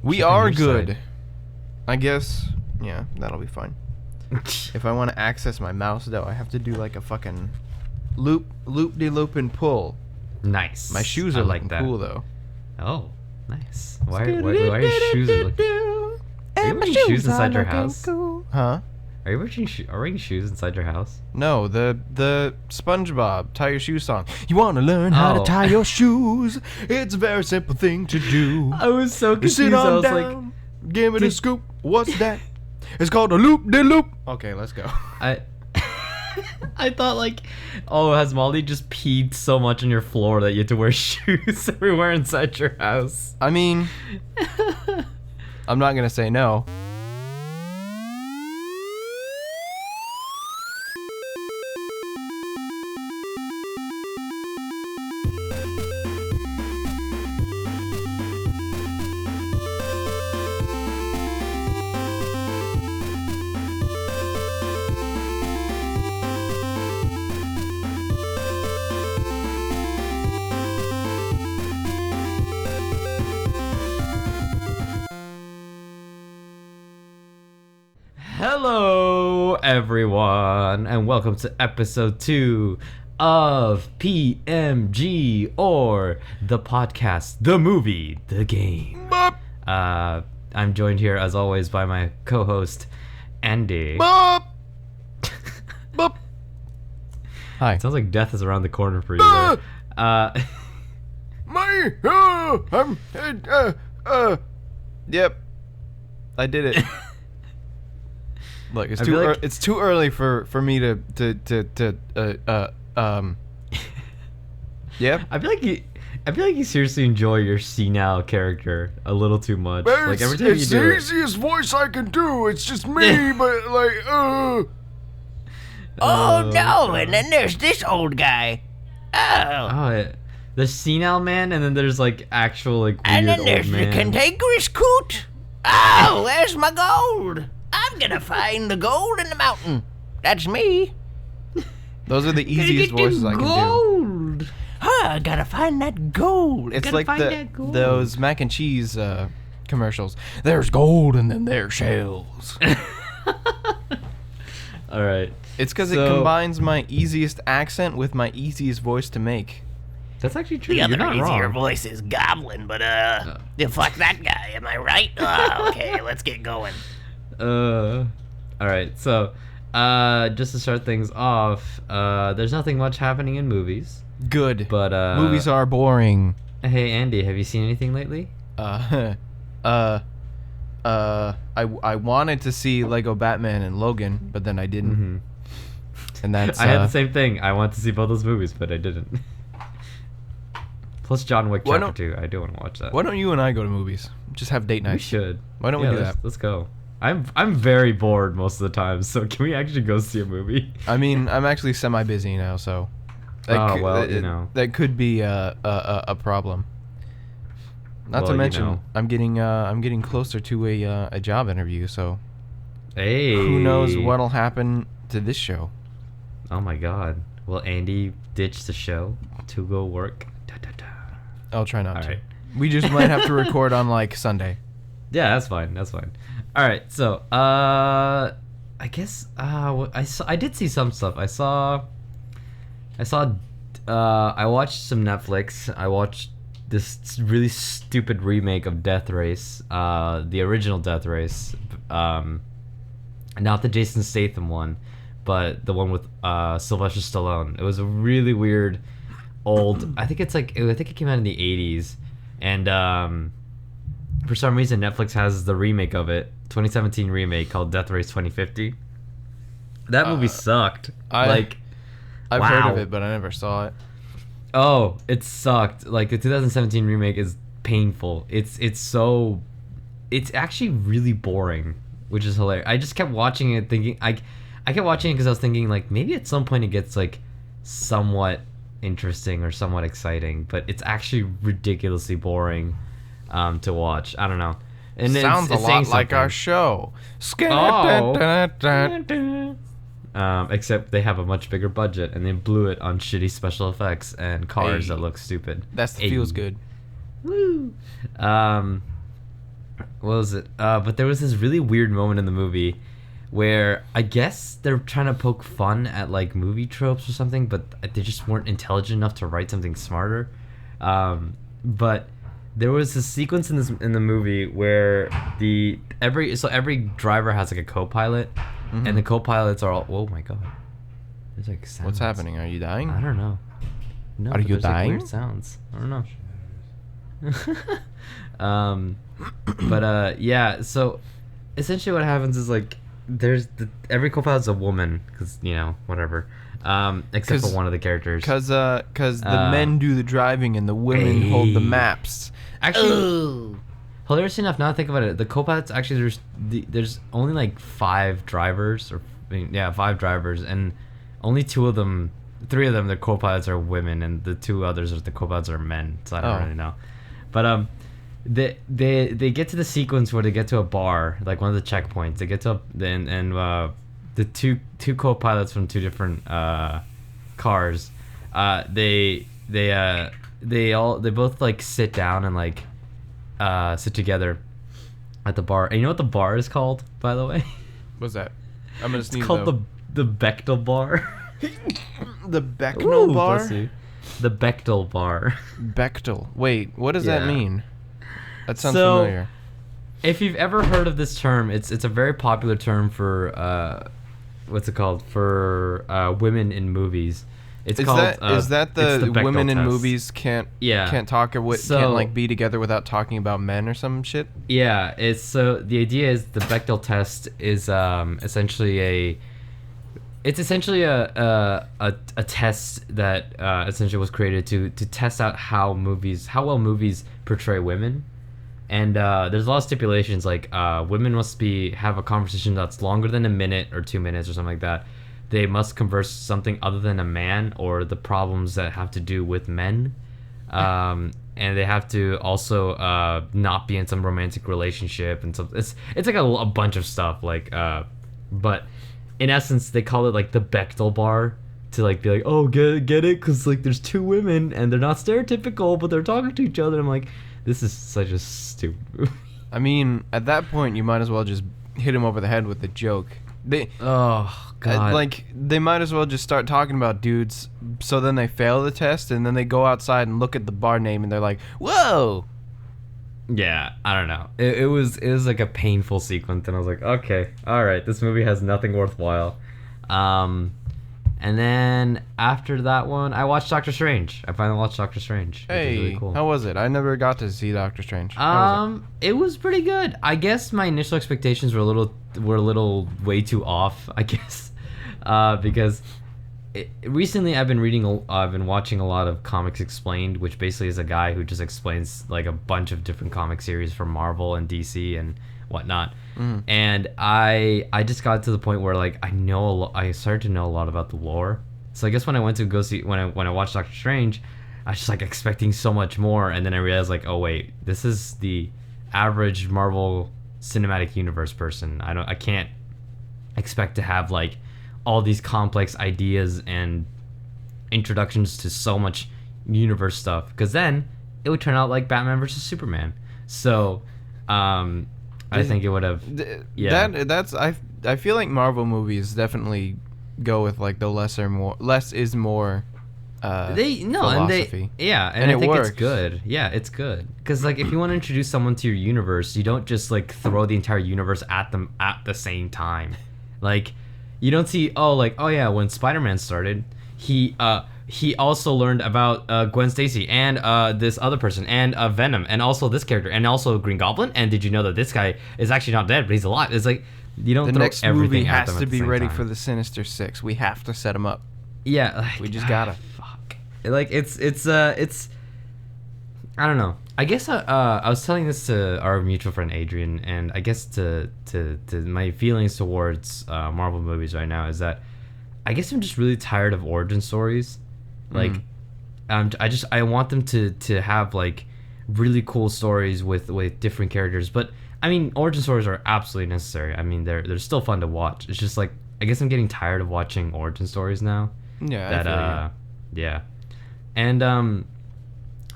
We are good. I guess, yeah, that'll be fine. If I want to access my mouse, though, I have to do like a fucking loop-de-loop and pull. Nice. My shoes are looking cool, though. Oh, nice. Why are your shoes looking... Are you wearing shoes inside your house? Cool. Huh? Are you wearing shoes inside your house? No, the SpongeBob tie your shoes song. You want to learn how to tie your shoes? It's a very simple thing to do. I was so confused. Sit on I was down, give me the scoop. What's that? It's called a loop-de-loop. Okay, let's go. I thought like, has Molly just peed so much on your floor that you had to wear shoes everywhere inside your house? I mean, I'm not gonna say no. Hello, everyone, and welcome to episode 2 of PMG, or the podcast, the movie, the game. Bop. I'm joined here, as always, by my co-host, Andy. Bop. Bop. Hi. It sounds like death is around the corner for you there. Yep. I did it. Look, it's too early for me to Yep. I feel like you seriously enjoy your senile character a little too much. Like every time it's the easiest voice I can do. It's just me, but like Oh no! And then there's this old guy. The senile man, and then there's like actual like weird and then old there's man. the cantankerous coot. Oh, there's my gold. I'm gonna find the gold in the mountain. That's me. Those are the easiest voices I can do. Gold. I gotta find that gold. It's like those mac and cheese commercials. There's gold and then there's shells. All right. It's because it combines my easiest accent with my easiest voice to make. That's actually true. The You're other not easier wrong. voice is Goblin, but fuck that guy. Am I right? Okay, let's get going. All right. So, just to start things off, there's nothing much happening in movies. Good. But movies are boring. Hey Andy, have you seen anything lately? I wanted to see Lego Batman and Logan, but then I didn't. Mm-hmm. And that's I had the same thing. I want to see both those movies, but I didn't. Plus John Wick Chapter 2. I do want to watch that. Why don't you and I go to movies? Just have date nights. We should. Why don't we do that? Let's go. I'm very bored most of the time, so can we actually go see a movie? I mean, I'm actually semi-busy now, so that could be a problem. Not to mention, I'm getting closer to a job interview, so who knows what'll happen to this show? Oh my God! Will Andy ditch the show to go work? I'll try not to. Right. We just might have to record on like Sunday. Yeah, that's fine. All right, so I guess I did see some stuff. I watched some Netflix. I watched this really stupid remake of Death Race, the original Death Race, not the Jason Statham one, but the one with Sylvester Stallone. It was a really weird old. I think it came out in the 80s, and for some reason Netflix has the remake of it, 2017 remake called Death Race 2050. That movie sucked. I've heard of it, but I never saw it. Oh, it sucked. Like the 2017 remake is painful. It's actually really boring, which is hilarious. I just kept watching it thinking I kept watching it because I was thinking like maybe at some point it gets like somewhat interesting or somewhat exciting, but it's actually ridiculously boring to watch. I don't know. And sounds a lot like our show. Except they have a much bigger budget and they blew it on shitty special effects and cars that look stupid. Feels good. Woo. what was it? But there was this really weird moment in the movie where I guess they're trying to poke fun at like movie tropes or something, but they just weren't intelligent enough to write something smarter. But there was a sequence in the movie where every driver has like a co-pilot, and the co-pilots are all. Oh my god! There's like sounds. What's happening? Are you dying? I don't know. No, are you dying? Like weird sounds. I don't know. Yeah. So essentially, what happens is like every co-pilot's a woman, because whatever. Except for one of the characters. Because the men do the driving and the women hold the maps. Actually, hilarious enough, now that I think about it, the co-pilots actually there's only like 5 drivers, and only 3 of them, the co-pilots are women, and the 2 others the co-pilots are men. So I don't really know, but they get to the sequence where they get to a bar, like one of the checkpoints. They get to the two co-pilots from 2 different cars. They both like sit down and like sit together at the bar. And you know what the bar is called, by the way? What's that? I'm gonna sneeze. It's called the Bechtel bar. The Bechtel bar? Bless you. The Bechtel bar. Bechtel. Wait, what does that mean? That sounds familiar. If you've ever heard of this term, it's a very popular term for what's it called? For women in movies. Is that the women in movies can't talk or can't like be together without talking about men or some shit? Yeah, the idea is the Bechdel test is essentially a test that essentially was created to test out how well movies portray women. And there's a lot of stipulations, like women must have a conversation that's longer than a minute or 2 minutes or something like that. They must converse something other than a man or the problems that have to do with men. And they have to also not be in some romantic relationship. And so it's like a bunch of stuff. Like, but in essence, they call it like the Bechdel bar to like be like, oh, get it? Because like there's 2 women and they're not stereotypical, but they're talking to each other. I'm like, this is such a stupid movie. I mean, at that point, you might as well just hit him over the head with the joke. Oh god! Like they might as well just start talking about dudes. So then they fail the test, and then they go outside and look at the bar name, and they're like, "Whoa!" Yeah, I don't know. It was like a painful sequence, and I was like, okay, all right, this movie has nothing worthwhile. And then after that one, I watched Doctor Strange. I finally watched Doctor Strange. Hey, which is really cool. How was it? I never got to see Doctor Strange. It was pretty good. I guess my initial expectations were a little way too off, I guess, because recently I've been watching a lot of Comics Explained, which basically is a guy who just explains like a bunch of different comic series from Marvel and DC and whatnot. And I just got to the point where like I started to know a lot about the lore. So I guess when I went to go see when I watched Doctor Strange, I was just like expecting so much more, and then I realized like, oh wait, this is the average Marvel Cinematic Universe person. I can't expect to have like all these complex ideas and introductions to so much universe stuff, because then it would turn out like Batman versus Superman. So I think it would have. I feel like Marvel movies definitely go with like the less is more. Philosophy. And I think works. It's good. Yeah, it's good because like if you want to introduce someone to your universe, you don't just like throw the entire universe at them at the same time. Like you don't see when Spider-Man started, he also learned about Gwen Stacy and this other person and Venom and also this character and also Green Goblin. And did you know that this guy is actually not dead, but he's alive? It's like you don't throw everything at them. The next movie has to be ready for the Sinister Six. We have to set them up. Yeah, like, we just gotta. Fuck. Like it's I don't know. I guess I was telling this to our mutual friend Adrian, and I guess to my feelings towards Marvel movies right now is that I guess I'm just really tired of origin stories. Like, I want them to have like really cool stories with different characters. But I mean, origin stories are absolutely necessary. I mean, they're still fun to watch. It's just like I guess I'm getting tired of watching origin stories now. Yeah. Yeah. And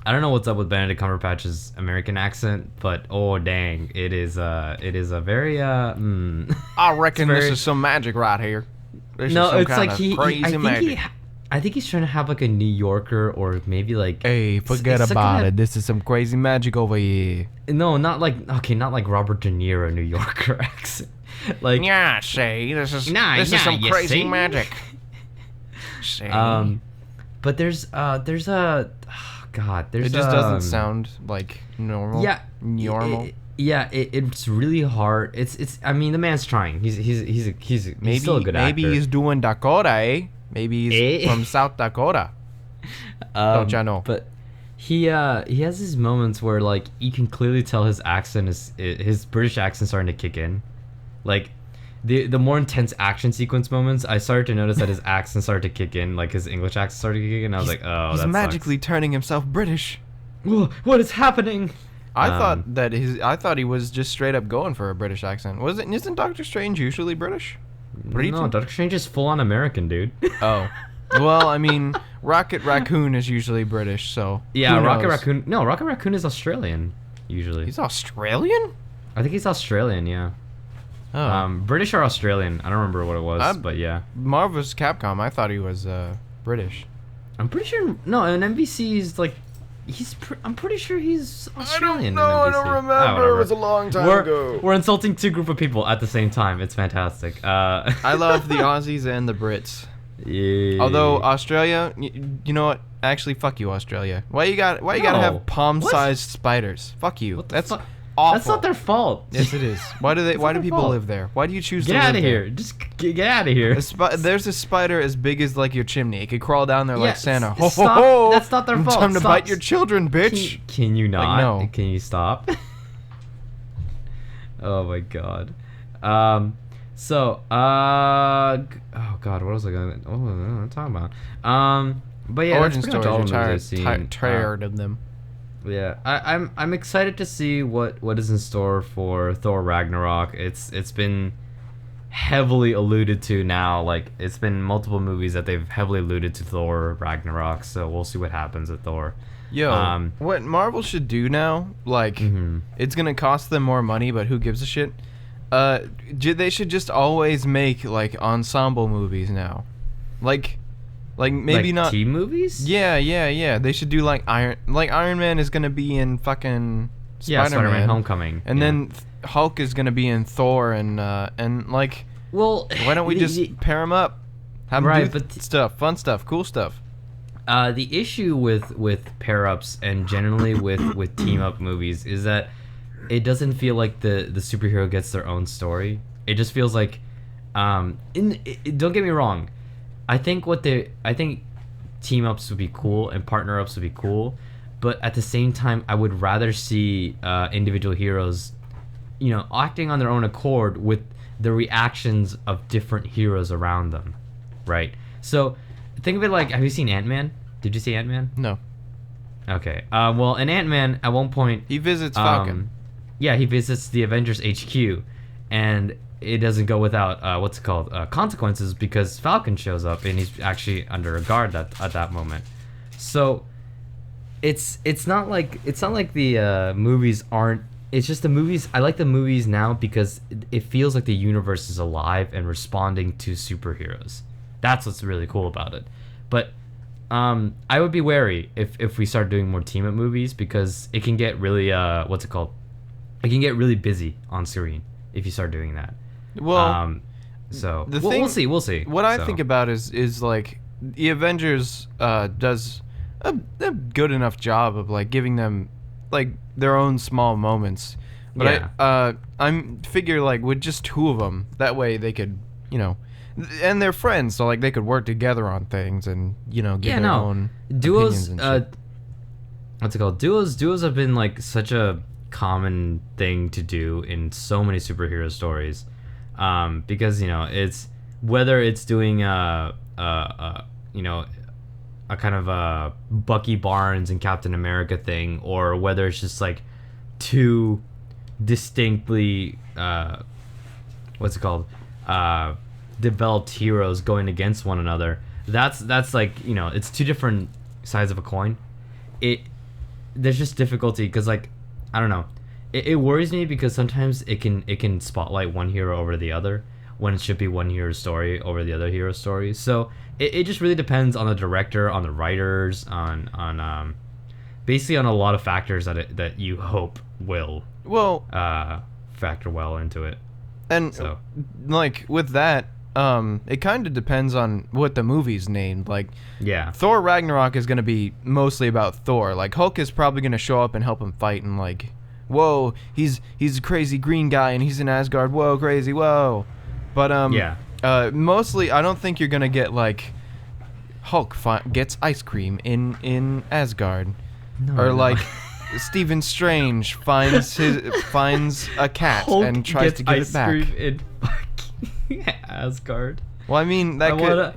I don't know what's up with Benedict Cumberbatch's American accent, but oh dang, it is a very I reckon very, this is some magic right here. This no, is some it's kind like of crazy magic. I think he's trying to have like a New Yorker or maybe like. Hey, forget about it. This is some crazy magic over here. No, not like Robert De Niro New Yorker accent. Like yeah, say this is some crazy magic. Say. But there's a. God, there's it just doesn't sound like normal. Yeah, normal. It's really hard. It's. I mean, the man's trying. He's still a good actor. Maybe he's doing Dakota, eh? Maybe he's from South Dakota. Don't you know? But he has these moments where like you can clearly tell his accent his British accent starting to kick in, like. The more intense action sequence moments, I started to notice that his accent started to kick in, like his English accent started to kick in. I was like, oh, he's that magically turning himself British. What is happening? I thought he was just straight up going for a British accent. Isn't Doctor Strange usually British? No, Doctor Strange is full on American, dude. Oh, well, I mean, Rocket Raccoon is usually British, so yeah, Rocket Raccoon. No, Rocket Raccoon is Australian usually. He's Australian? I think he's Australian. Yeah. Oh. British or Australian? I don't remember what it was, but yeah. Marvel's Capcom. I thought he was British. I'm pretty sure. No, in NBC he's like, I'm pretty sure he's Australian. I don't remember. It was a long time ago. We're insulting two group of people at the same time. It's fantastic. I love the Aussies and the Brits. Yeah. Although Australia, you know what? Actually, fuck you, Australia. Why you gotta have palm-sized spiders? Fuck you. That's awful. That's not their fault. Yes, it is. Why do people live there? Why do you choose to get live out of there? here? Just get out of here. There's a spider as big as like your chimney. It could crawl down there like Santa. Ho, stop. ho, ho. That's not their fault. Time to bite your children, bitch. Can you not? Like, no. Can you stop? Oh my god. Oh god, what was I going? Oh, I'm talking about. But yeah, origin that's pretty stories. much all the movies I've seen. Tired of them. Yeah, I'm excited to see what is in store for Thor Ragnarok. It's been heavily alluded to now. Like it's been multiple movies that they've heavily alluded to Thor Ragnarok. So we'll see what happens with Thor. Yo, what Marvel should do now? Like, it's gonna cost them more money, but who gives a shit? They should just always make like ensemble movies now, like maybe not team movies. Yeah. They should do like Iron Man is gonna be in fucking Spider-Man Homecoming, and then Hulk is gonna be in Thor, and like, well, why don't we just pair them up? Have them do stuff, fun stuff, cool stuff. The issue with pair ups and generally with team up movies is that it doesn't feel like the superhero gets their own story. It just feels like, don't get me wrong. I think team ups would be cool and partner ups would be cool, but at the same time, I would rather see individual heroes, acting on their own accord with the reactions of different heroes around them, right? So think of it like, have you seen Ant-Man? Did you see Ant-Man? No. Okay. Well, in Ant-Man, at one point he visits Falcon. Yeah, he visits the Avengers HQ, and it doesn't go without consequences because Falcon shows up and he's actually under a guard at that moment. So it's not like the movies aren't. It's just the movies. I like the movies now because it feels like the universe is alive and responding to superheroes. That's what's really cool about it. But I would be wary if we start doing more team up movies because it can get really It can get really busy on screen if you start doing that. Well, so we'll see. What I think about is like the Avengers does a good enough job of like giving them like their own small moments. But I figure like with just two of them, that way they could, and they're friends, so like they could work together on things and give their own duos. Opinions and shit. What's it called? Duos have been like such a common thing to do in so many superhero stories, because it's whether it's doing a kind of a Bucky Barnes and Captain America thing, or whether it's just like two distinctly developed heroes going against one another. That's like it's two different sides of a coin. there's just difficulty because like I don't know. It worries me because sometimes it can spotlight one hero over the other when it should be one hero's story over the other hero's story. So it just really depends on the director, on the writers, on basically on a lot of factors that you hope will factor well into it. And so like with that, it kind of depends on what the movie's named. Like, yeah, Thor Ragnarok is going to be mostly about Thor. Like, Hulk is probably going to show up and help him fight, and like, whoa, he's a crazy green guy and he's in Asgard. Whoa, crazy, whoa. But mostly, I don't think you're going to get like Hulk gets ice cream in Asgard, or like Stephen Strange finds a cat Hulk and tries to give it back. Ice cream in fucking Asgard. Well, I mean that could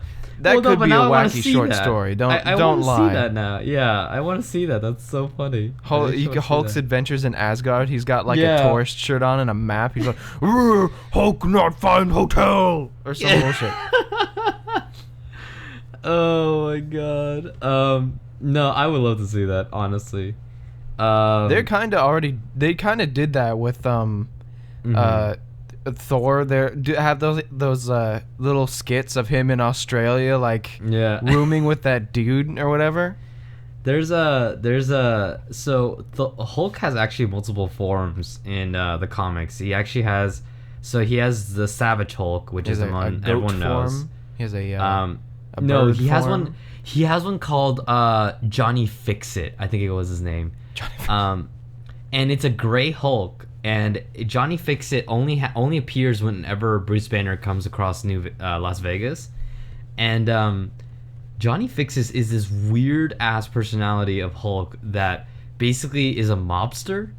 be a wacky short story. Don't lie. I want to see that now. Yeah, I want to see that. That's so funny. Hulk's adventures in Asgard. He's got like a tourist shirt on and a map. He's like, Hulk not find hotel or some bullshit. Oh my god. No, I would love to see that, honestly. They kind of did that with Thor. Have those little skits of him in Australia, like rooming with that dude or whatever. So Hulk has actually multiple forms in the comics. He actually has the Savage Hulk, which is the one everyone knows. He has a has one. He has one called Johnny Fix-It. I think it was his name. And it's a gray Hulk. And Johnny Fix-It only appears whenever Bruce Banner comes across Las Vegas. And Johnny Fix-It is this weird ass personality of Hulk that basically is a mobster.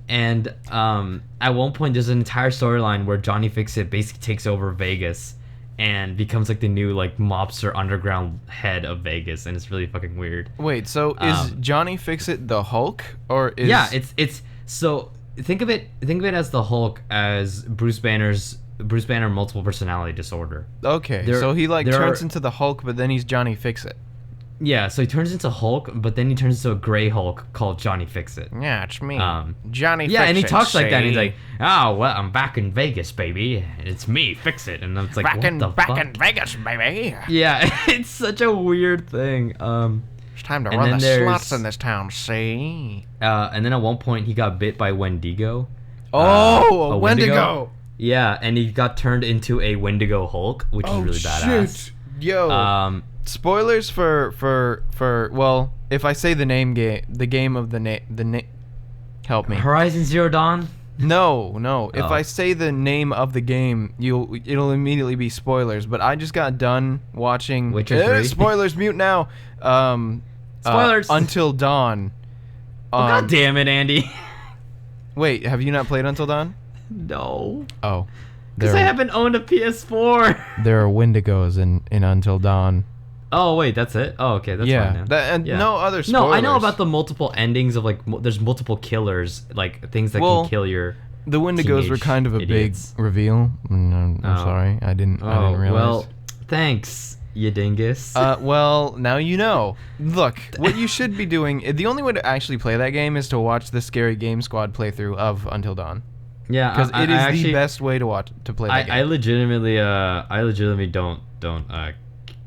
And at one point there's an entire storyline where Johnny Fix-It basically takes over Vegas and becomes like the new like mobster underground head of Vegas, and it's really fucking weird. Wait, so is Johnny Fix-It the Hulk, or is it's so think of it as the Hulk as Bruce Banner multiple personality disorder. Okay, so he turns into the Hulk, but then he's Johnny Fix-It. Yeah, so he turns into Hulk, but then he turns into a gray Hulk called Johnny Fix-It. Yeah, it's me, Johnny Fix-It. Yeah, and he talks like that, and he's like, "Oh, well, I'm back in Vegas, baby. It's me, Fix-It." And it's like, back in Vegas, baby. Yeah, it's such a weird thing. It's time to run the slots in this town, see? And then at one point, he got bit by Wendigo. Oh, a Wendigo. Yeah, and he got turned into a Wendigo Hulk, which is really badass. Shit. Yo. Spoilers for well, if I say the name help me. Horizon Zero Dawn? No. If I say the name of the game, it'll immediately be spoilers. But I just got done watching Witcher 3. Spoilers, mute now. Spoilers. Until Dawn. God damn it, Andy. Wait, have you not played Until Dawn? No. Oh. Because I haven't owned a PS4. There are Wendigos in Until Dawn. Oh wait, that's it. Oh, okay, that's fine now. No other spoilers. No, I know about the multiple endings of like there's multiple killers, like things that can kill your. The Wendigos were kind of a big reveal. I'm sorry, I didn't realize. Well, thanks, you dingus. Well, now you know. Look, what you should be doing. The only way to actually play that game is to watch the Scary Game Squad playthrough of Until Dawn. Yeah, because it is the best way to play that game. I legitimately don't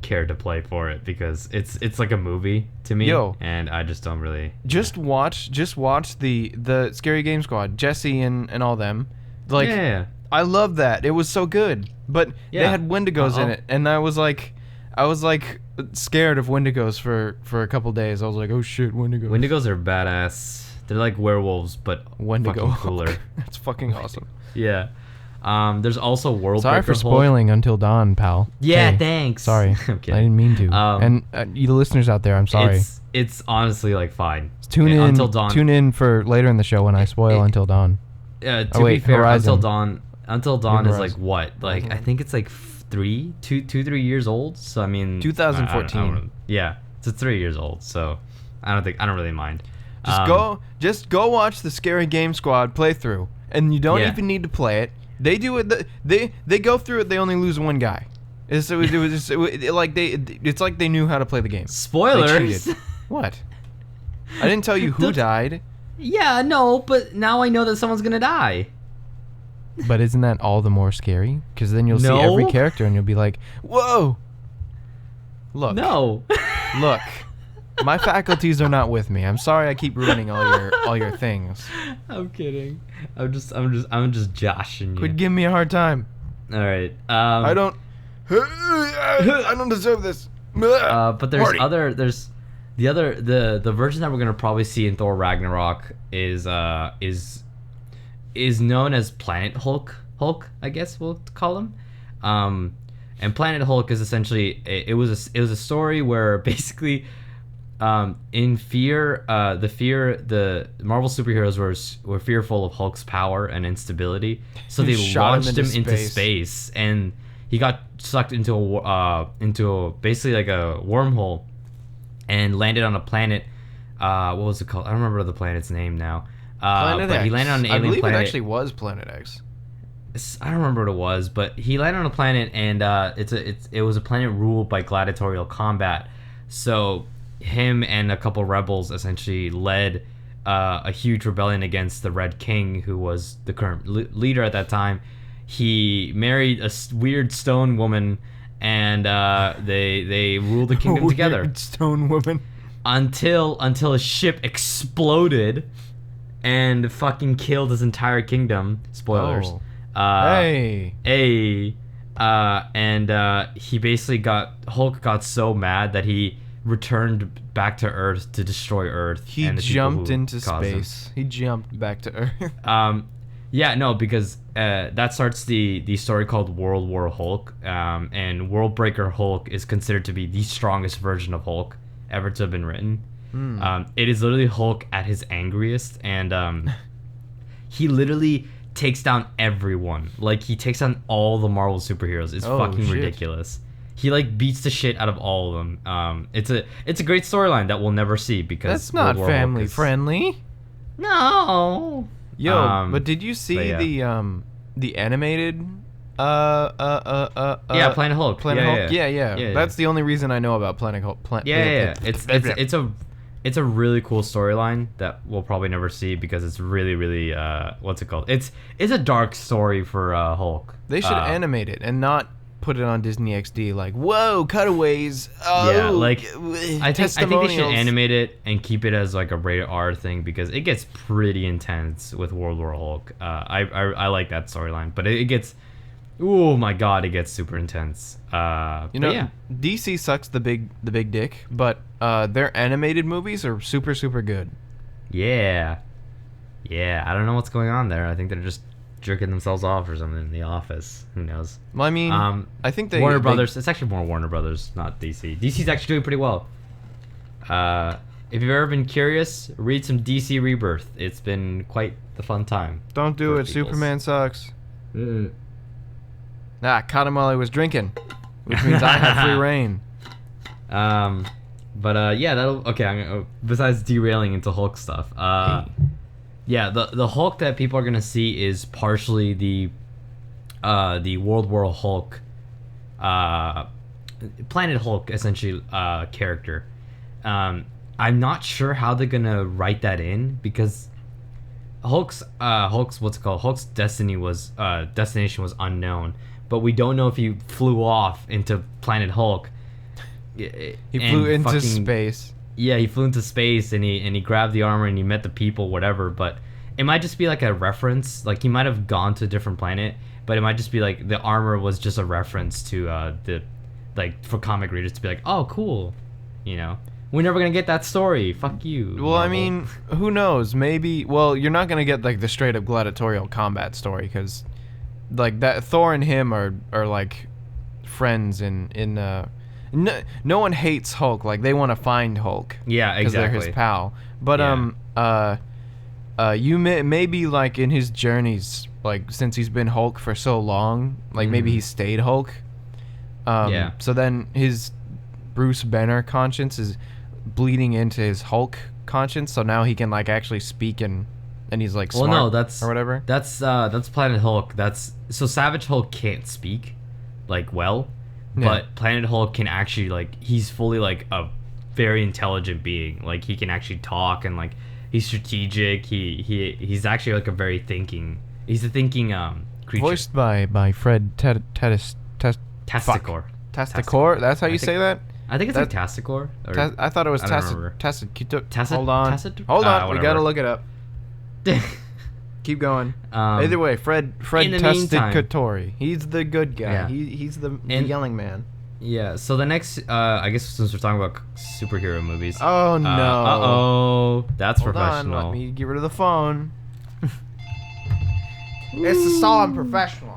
care to play for it because it's like a movie to me. And I just don't really just watch the Scary Game Squad, Jesse and all them. Like I love that. It was so good. But they had Wendigos in it, and I was like scared of Wendigos for a couple days. I was like, oh shit, Wendigos. Wendigos are badass. They're like werewolves, but Wendigo fucking cooler. That's fucking awesome. Yeah. There's also World Sorry Breaker for spoiling Hulk. Until Dawn, pal. Yeah, hey, thanks. Sorry. I didn't mean to. And you listeners out there, I'm sorry. It's honestly like fine. Tune in for later in the show when I spoil Until Dawn. To be fair, Horizon. Until Dawn is like what? Like I think it's like 3 years old. So I mean 2014. Yeah. It's 3 years old. So I don't really mind. Just go watch the Scary Game Squad playthrough, and you don't even need to play it. They do it. They go through it. They only lose one guy. It's like they knew how to play the game. Spoilers. What? I didn't tell you who died. Yeah, no, but now I know that someone's gonna die. But isn't that all the more scary? Because then you'll see every character and you'll be like, whoa! Look. No. Look. My faculties are not with me. I'm sorry I keep ruining all your things. I'm kidding. I'm just joshing you. Quit giving me a hard time. All right. I don't deserve this. But there's the version that we're gonna probably see in Thor Ragnarok is known as Planet Hulk. I guess we'll call him. And Planet Hulk is essentially it was a story where basically in fear the Marvel superheroes were fearful of Hulk's power and instability, so they launched him into space, and he got sucked into basically like a wormhole and landed on a planet. What was it called? I don't remember the planet's name now. Planet X. He landed on an alien planet. I believe it actually was Planet X. I don't remember what it was, but he landed on a planet, and it was a planet ruled by gladiatorial combat. So him and a couple rebels essentially led a huge rebellion against the Red King, who was the current leader at that time. He married a weird stone woman, and they ruled the kingdom together. Weird stone woman. Until a ship exploded and fucking killed his entire kingdom. Spoilers. Oh. And he basically Hulk got so mad that he returned back to Earth to destroy Earth. He jumped into space. He jumped back to Earth. Yeah, no, because that starts the story called World War Hulk, and Worldbreaker Hulk is considered to be the strongest version of Hulk ever to have been written. It is literally Hulk at his angriest, and he literally takes down everyone. Like, he takes down all the Marvel superheroes. It's fucking ridiculous. He like beats the shit out of all of them. It's a great storyline that we'll never see because that's not family friendly. No. Yo, but did you see the animated Planet Hulk. Planet Hulk? Yeah. That's the only reason I know about Planet Hulk. It's a really cool storyline that we'll probably never see because it's really what's it called? It's a dark story for Hulk. They should animate it and not put it on Disney XD. Like, whoa, cutaways. Yeah, like I think they should animate it and keep it as like a rated R thing because it gets pretty intense with World War Hulk. I like that storyline, but it gets, oh my god, it gets super intense. DC sucks the big dick, but their animated movies are super good. Yeah, I don't know what's going on there. I think they're just jerking themselves off or something in the office. Who knows? Well, I mean, I think Warner Brothers. It's actually more Warner Brothers, not DC. DC's actually doing pretty well. If you've ever been curious, read some DC Rebirth. It's been quite the fun time. Don't do it. Superman sucks. Caught him while he was drinking, which means I have free reign. Besides derailing into Hulk stuff, yeah, the Hulk that people are gonna see is partially the World War Hulk, Planet Hulk essentially character. I'm not sure how they're gonna write that in because Hulk's destination was unknown, but we don't know if he flew off into Planet Hulk. He flew into space. Yeah, he flew into space and he grabbed the armor and he met the people, whatever. But it might just be like a reference. Like, he might have gone to a different planet, but it might just be like the armor was just a reference to for comic readers to be like, oh, cool, you know. We're never gonna get that story. Fuck you. Well, Marvel. I mean, who knows? Maybe. Well, you're not gonna get like the straight up gladiatorial combat story because, like, that Thor and him are like friends in. No one hates Hulk. Like, they want to find Hulk. Yeah, exactly. Because they're his pal. But you maybe like in his journeys, like since he's been Hulk for so long, like maybe he stayed Hulk. So then his Bruce Banner conscience is bleeding into his Hulk conscience. So now he can like actually speak and he's like smart. Well, no, that's or whatever. That's Planet Hulk. So Savage Hulk can't speak, like, well. But Planet Hulk can actually, like, he's fully like a very intelligent being. Like, he can actually talk, and like he's strategic. He's actually like a very thinking. He's a thinking creature. Voiced by Fred Tasticore. Tasticore? That's how you say that? I think it's like Tasticore. I thought it was Tasticore. Hold on. We gotta look it up. Keep going. Either way, Fred Tasticore. He's the good guy. Yeah. He's the yelling man. Yeah. So the next, I guess since we're talking about superhero movies. Oh no. That's Hold professional. On, let me get rid of the phone. It's so unprofessional.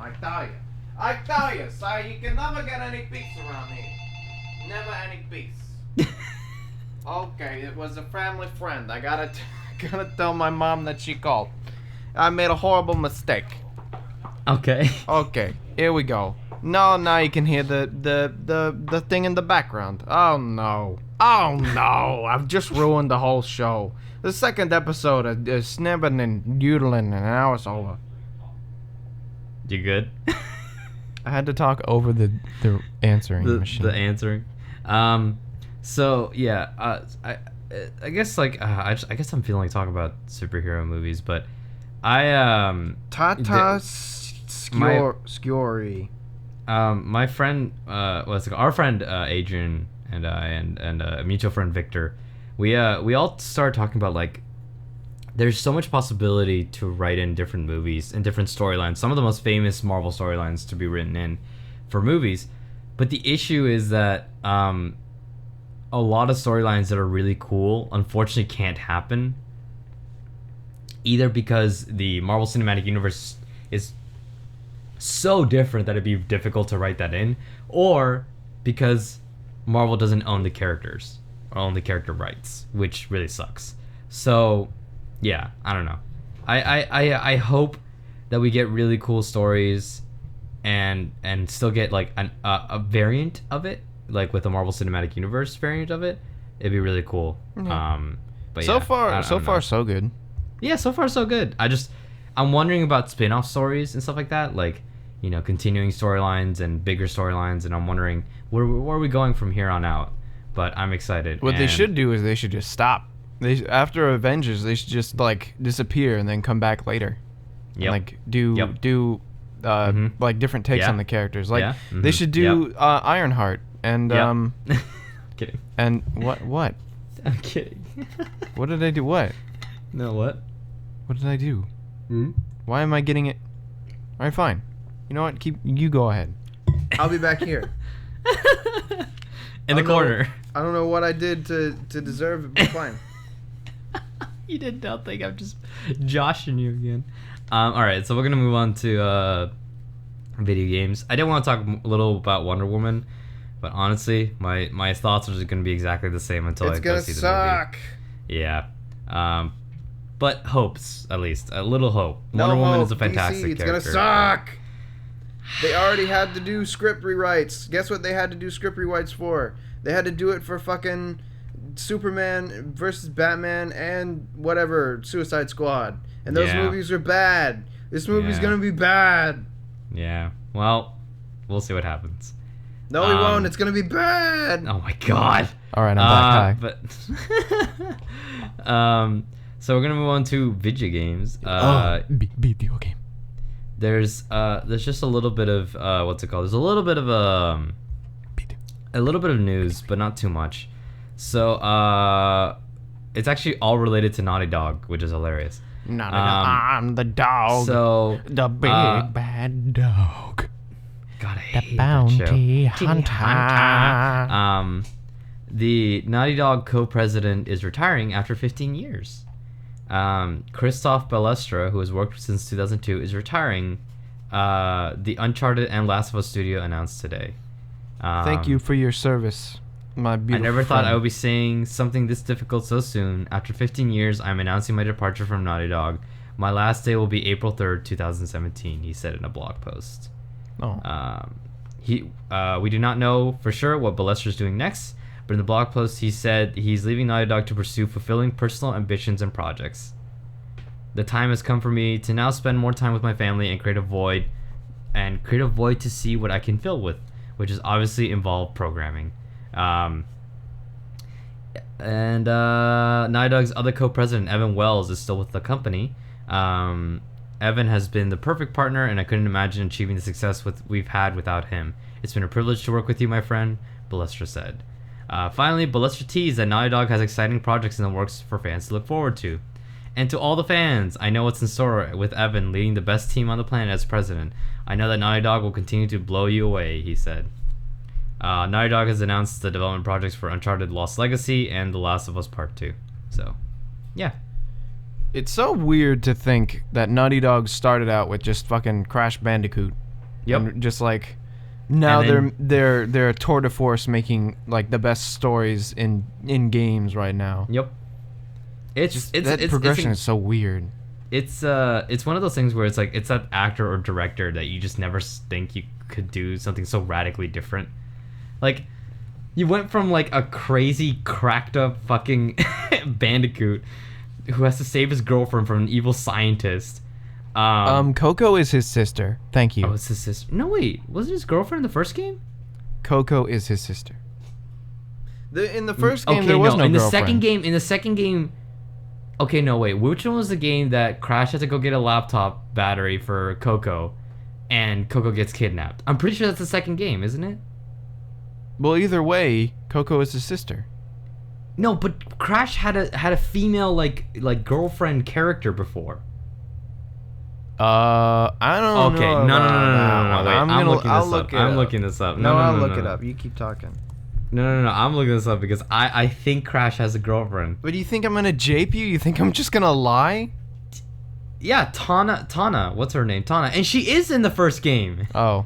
I tell you, sir, you can never get any peace around here. Never any peace. Okay, it was a family friend. I gotta tell my mom that she called. I made a horrible mistake. Okay. Okay, here we go. Now you can hear the thing in the background. Oh no, I've just ruined the whole show. The second episode is snibbing and yodeling, and now it's over. You good? I had to talk over the answering machine. The answering. So yeah, I guess like I guess I'm feeling like talking about superhero movies, but Sciori. My friend, our friend Adrian and I and a mutual friend Victor, we all started talking about like there's so much possibility to write in different movies and different storylines. Some of the most famous Marvel storylines to be written in for movies, but the issue is that a lot of storylines that are really cool unfortunately can't happen. Either because the Marvel Cinematic Universe is so different that it'd be difficult to write that in, or because Marvel doesn't own the characters or own the character rights, which really sucks. So yeah, I don't know. I hope that we get really cool stories and still get like a variant of it, like with the Marvel Cinematic Universe variant of it. It'd be really cool. Mm-hmm. But so yeah, far so good. Yeah, so far so good. I'm wondering about spin-off stories and stuff like that, like, you know, continuing storylines and bigger storylines, and I'm wondering where are we going from here on out. But I'm excited. What they should do is they should just stop. After Avengers, they should just like disappear and then come back later. Yeah. Like do like different takes on the characters. Like they should do Ironheart and kidding. And what? I'm kidding. What did I do? What? No, what? What did I do? Hmm? Why am I getting it? All right, fine. You know what? You go ahead. I'll be back here. In the corner. I don't know what I did to deserve it, but fine. You did nothing. I'm just joshing you again. All right, so we're gonna move on to video games. I did want to talk a little about Wonder Woman, but honestly, my thoughts are just gonna be exactly the same until I go see the movie. Yeah. But hopes, at least. A little hope. Wonder Woman is a fantastic character. It's gonna suck! They already had to do script rewrites. Guess what they had to do script rewrites for? They had to do it for fucking Superman versus Batman and whatever, Suicide Squad. And those movies are bad. This movie's gonna be bad. Yeah. Well, we'll see what happens. No, we won't. It's gonna be bad. Oh my god. All right, I'm back. But so we're gonna move on to video games. Video game. There's just a little bit of what's it called? There's a little bit of news, but not too much. So it's actually all related to Naughty Dog, which is hilarious. Naughty Dog. I'm the dog. So the big bad dog. God, I hate the bounty hunter. The Naughty Dog co-president is retiring after 15 years. Christoph Balestra, who has worked since 2002, is retiring. The Uncharted and Last of Us studio announced today. Thank you for your service, my beautiful I never friend. thought I would be saying something this difficult so soon. After 15 years, I'm announcing my departure from Naughty Dog. My last day will be April 3rd, 2017, he said in a blog post. Oh. We do not know for sure what Balestra is doing next, but in the blog post he said he's leaving Naughty Dog to pursue fulfilling personal ambitions and projects. The time has come for me to now spend more time with my family and create a void to see what I can fill with, which is obviously involved programming. And Naughty Dog's other co-president, Evan Wells, is still with the company. Evan has been the perfect partner, and I couldn't imagine achieving the success we've had without him. It's been a privilege to work with you, my friend, Ballestra said. Finally, Ballestra teased that Naughty Dog has exciting projects in the works for fans to look forward to. And to all the fans, I know what's in store with Evan leading the best team on the planet as president. I know that Naughty Dog will continue to blow you away, he said. Naughty Dog has announced the development projects for Uncharted Lost Legacy and The Last of Us Part 2. So, yeah. It's so weird to think that Naughty Dog started out with just fucking Crash Bandicoot. Yep. And just like now they're a tour de force making like the best stories in games right now. Yep. That progression is so weird. It's one of those things where it's like it's that actor or director that you just never think you could do something so radically different. Like you went from like a crazy cracked up fucking Bandicoot who has to save his girlfriend from an evil scientist. Coco is his sister. Thank you. Oh, it's his sister. No, wait. Was it his girlfriend in the first game? Coco is his sister. In the first game, there was no in the girlfriend. In the second game. Okay, no, wait. Which one was the game that Crash had to go get a laptop battery for Coco, and Coco gets kidnapped? I'm pretty sure that's the second game, isn't it? Well, either way, Coco is his sister. No, but Crash had a female like girlfriend character before. I don't know. Okay, no. Wait, I'm looking this up. No, I'll look it up. You keep talking. No. I'm looking this up because I think Crash has a girlfriend. But do you think I'm gonna jape you? You think I'm just gonna lie? Yeah, Tana. What's her name? Tana, and she is in the first game. Oh.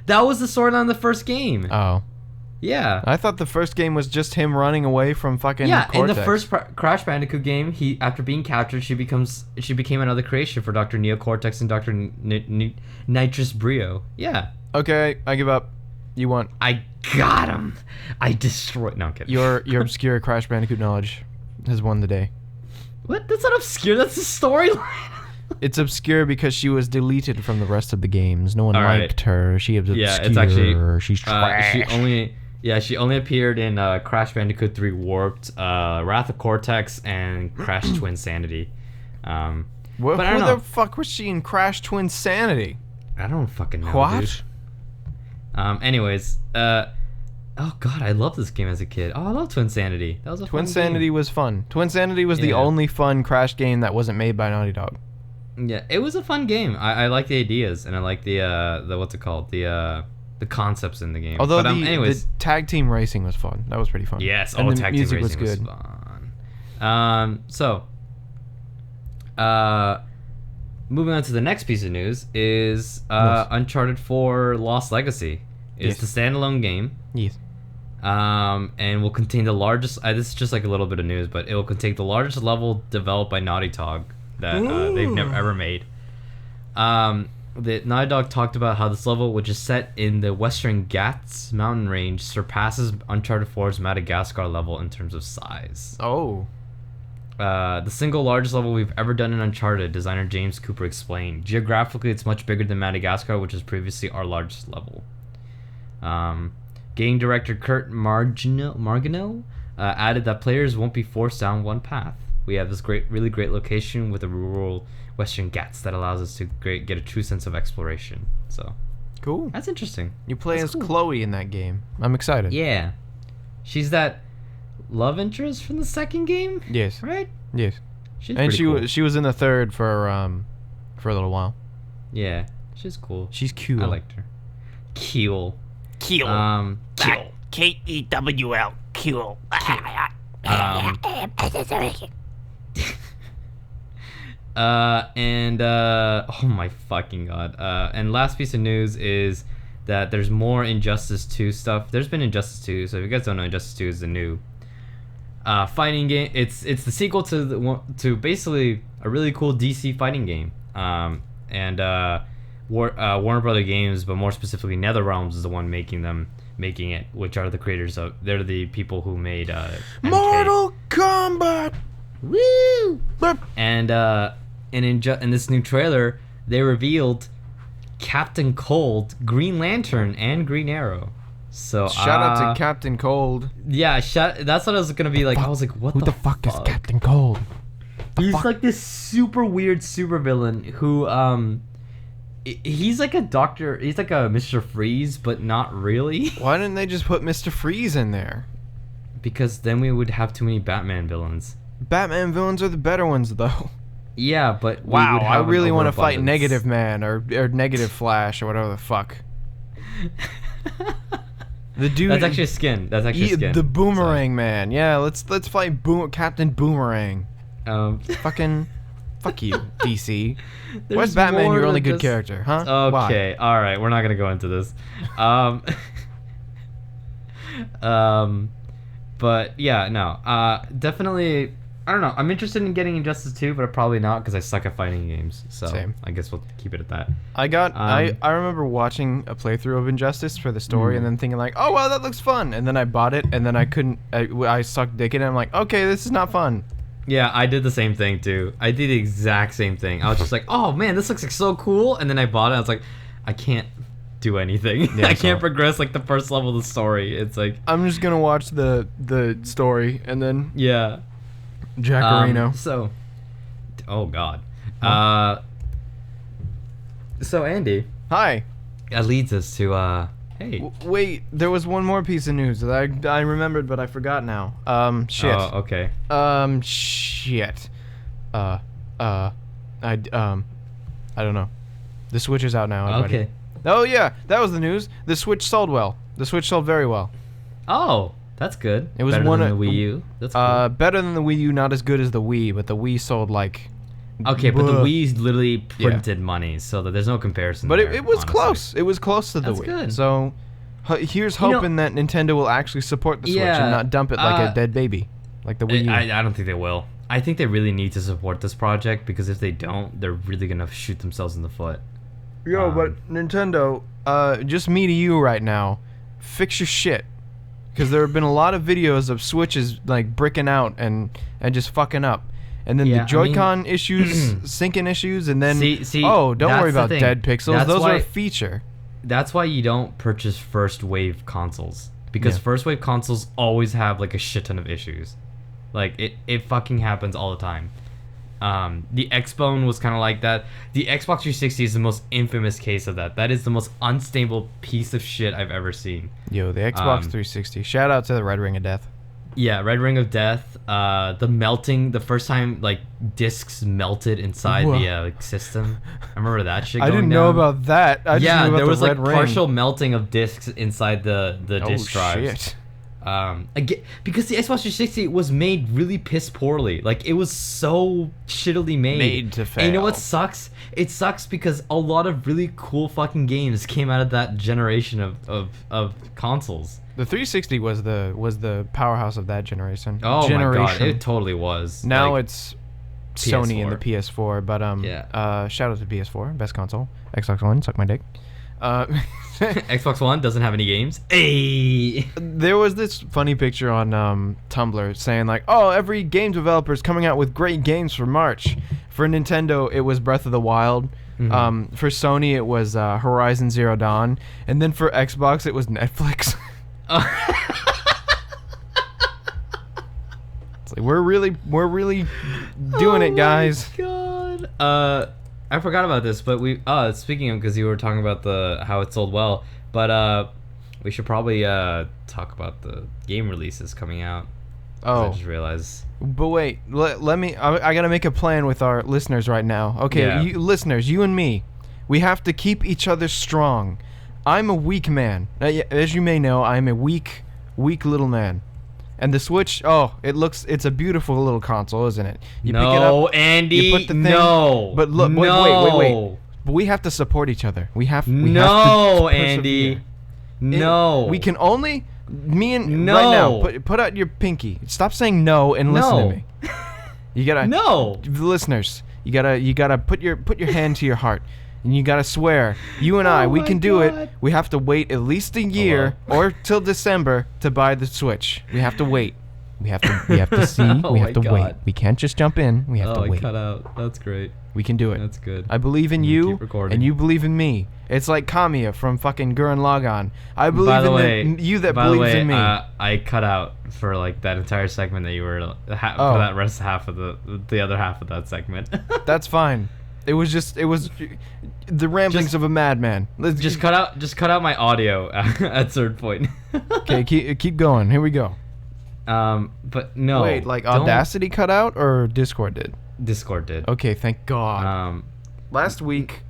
That was the storyline in the first game. Oh. Yeah. I thought the first game was just him running away from fucking Cortex. in the first Crash Bandicoot game, after being captured, she became another creation for Dr. Neo Cortex and Dr. Nitrous Brio. Yeah. Okay, I give up. You won. I got him. I destroyed. No, I'm kidding. Your obscure Crash Bandicoot knowledge has won the day. What? That's not obscure. That's the storyline. It's obscure because she was deleted from the rest of the games. No one liked her. She was obscure. Yeah, it's actually she's trash. She only appeared in Crash Bandicoot 3 Warped, Wrath of Cortex, and Crash Twinsanity. Who the fuck was she in Crash Twinsanity? I don't fucking know. What? Dude. Anyways, oh god, I loved this game as a kid. Oh, I love Twinsanity. That was a fun game. Twinsanity was fun. Twinsanity was the only fun Crash game that wasn't made by Naughty Dog. Yeah, it was a fun game. I like the ideas and I like the what's it called? The concepts in the game. Although the tag team racing was fun. That was pretty fun. Yes, and the tag music team racing was good. Fun. Moving on to the next piece of news is Uncharted 4 Lost Legacy. It's the standalone game. Yes. And will contain the largest. This is just like a little bit of news, but it will contain the largest level developed by Naughty Dog that they've never ever made. The Naughty Dog talked about how this level, which is set in the Western Ghats mountain range, surpasses Uncharted 4's Madagascar level in terms of size. Oh. The single largest level we've ever done in Uncharted, designer James Cooper explained. Geographically, it's much bigger than Madagascar, which is previously our largest level. Game director Kurt Marginell added that players won't be forced down one path. We have this really great location with a rural Western Ghats that allows us to get a true sense of exploration. So, cool. That's interesting. You play as Chloe in that game. I'm excited. Yeah, she's that love interest from the second game. Yes. Right. Yes. And she was in the third for a little while. Yeah, she's cool. She's cool. I liked her. Keel. Cool. Kewl. Cool. Oh my fucking god. And last piece of news is that there's more Injustice 2 stuff. There's been Injustice 2, so if you guys don't know, Injustice 2 is the new fighting game. It's the sequel to basically a really cool DC fighting game. Warner Brother Games, but more specifically NetherRealms is the one making it, which are the creators of. They're the people who made Mortal Kombat. Woo! And in this new trailer, they revealed Captain Cold, Green Lantern, and Green Arrow. So shout out to Captain Cold. Yeah, that's what I was gonna be like. I was like, what Who the fuck is Captain Cold? He's like this super weird supervillain who he's like a doctor. He's like a Mr. Freeze, but not really. Why didn't they just put Mr. Freeze in there? Because then we would have too many Batman villains. Batman villains are the better ones, though. Yeah, but wow, I really want to fight Negative Man or Negative Flash or whatever the fuck. The dude. That's actually a skin. That's actually a skin. The Boomerang Man. Yeah, let's fight Captain Boomerang. Fucking. Fuck you, DC. Where's Batman your only good character, huh? Okay, alright, we're not gonna go into this. But yeah, no. Definitely, I don't know. I'm interested in getting Injustice 2, but probably not because I suck at fighting games. So same. I guess we'll keep it at that. I remember watching a playthrough of Injustice for the story and then thinking like, oh wow, that looks fun, and then I bought it and then I sucked dick in it. I'm like, okay, this is not fun. Yeah, I did the same thing too. I did the exact same thing. I was just like, oh man, this looks like so cool, and then I bought it. I was like, I can't do anything. Yeah, I can't progress like the first level of the story. It's like I'm just gonna watch the story and then Jackarino. So, oh god. So Andy. Hi. That leads us to hey. Wait, there was one more piece of news that I remembered, but I forgot now. Shit. Oh, okay. Shit. I don't know. The Switch is out now. Everybody. Okay. Oh yeah, that was the news. The Switch sold well. The Switch sold very well. Oh, that's good. It was better one than of the Wii U. That's cool. Better than the Wii U, not as good as the Wii, but the Wii sold like. Okay, but the Wii literally printed money, so that there's no comparison. But there, it was honestly. close. It was close to the That's Wii. Good. So here's hoping that Nintendo will actually support the Switch and not dump it like a dead baby, like the Wii U. I don't think they will. I think they really need to support this project because if they don't, they're really gonna shoot themselves in the foot. Yo, but Nintendo, just me to you right now, fix your shit. Because there have been a lot of videos of Switches like bricking out and just fucking up. And then the Joy-Con issues, syncing issues, and then, don't worry about dead pixels. Those are a feature. That's why you don't purchase first wave consoles. Because first wave consoles always have like a shit ton of issues. Like, it fucking happens all the time. The Xbone was kind of like that. The Xbox 360 is the most infamous case of that. That is the most unstable piece of shit I've ever seen. Yo, the Xbox 360. Shout out to the Red Ring of Death. Yeah, Red Ring of Death. The melting, the first time like discs melted inside the system. I remember that shit. I didn't know about that. I just knew about there was the like Red Ring. Partial melting of discs inside the disc drives. Shit. Again, because the Xbox 360 was made really piss poorly. Like, it was so shittily made. Made to fail. And you know what sucks? It sucks because a lot of really cool fucking games came out of that generation of consoles. The 360 was the powerhouse of that generation. Oh my god, it totally was. Now like, it's Sony and the PS4, but shout out to PS4, best console. Xbox One, suck my dick. Xbox One doesn't have any games. Hey. There was this funny picture on Tumblr saying like, oh, every game developer is coming out with great games for March. For Nintendo, it was Breath of the Wild. Mm-hmm. For Sony, it was Horizon Zero Dawn, and then for Xbox, it was Netflix. It's like we're really doing it, guys. Oh my god. I forgot about this, but we speaking of, because you were talking about how it sold well, but we should probably talk about the game releases coming out. I just realized. But wait, let me. I gotta make a plan with our listeners right now. Okay, you listeners, you and me, we have to keep each other strong. I'm a weak man. As you may know, I'm a weak little man. And the Switch, it's a beautiful little console, isn't it? You pick it up, Andy, you put the thing, no. But look, wait. But we have to support each other. We have to Andy. No. We can only, right now, put out your pinky. Stop saying no and listen to me. You gotta, the listeners, you gotta put your hand to your heart. And you gotta swear, you and we can do it. We have to wait at least a year or till December to buy the Switch. We have to wait. We have to see. Oh we my have to God. wait. We can't just jump in. We have to I wait. cut out. That's great. We can do it. That's good. I believe in You you, keep recording. and you believe in me. It's like Kamiya from fucking Gurren Lagann. I believe By the in way, you that by the believes way, in me. I cut out for like that entire segment that you were for that rest half of the other half of that segment. That's fine. It was the ramblings of a madman. Just cut out my audio at certain point. Okay, keep going. Here we go. But no. Wait, like Audacity cut out or Discord did? Discord did. Okay, thank God. Last week,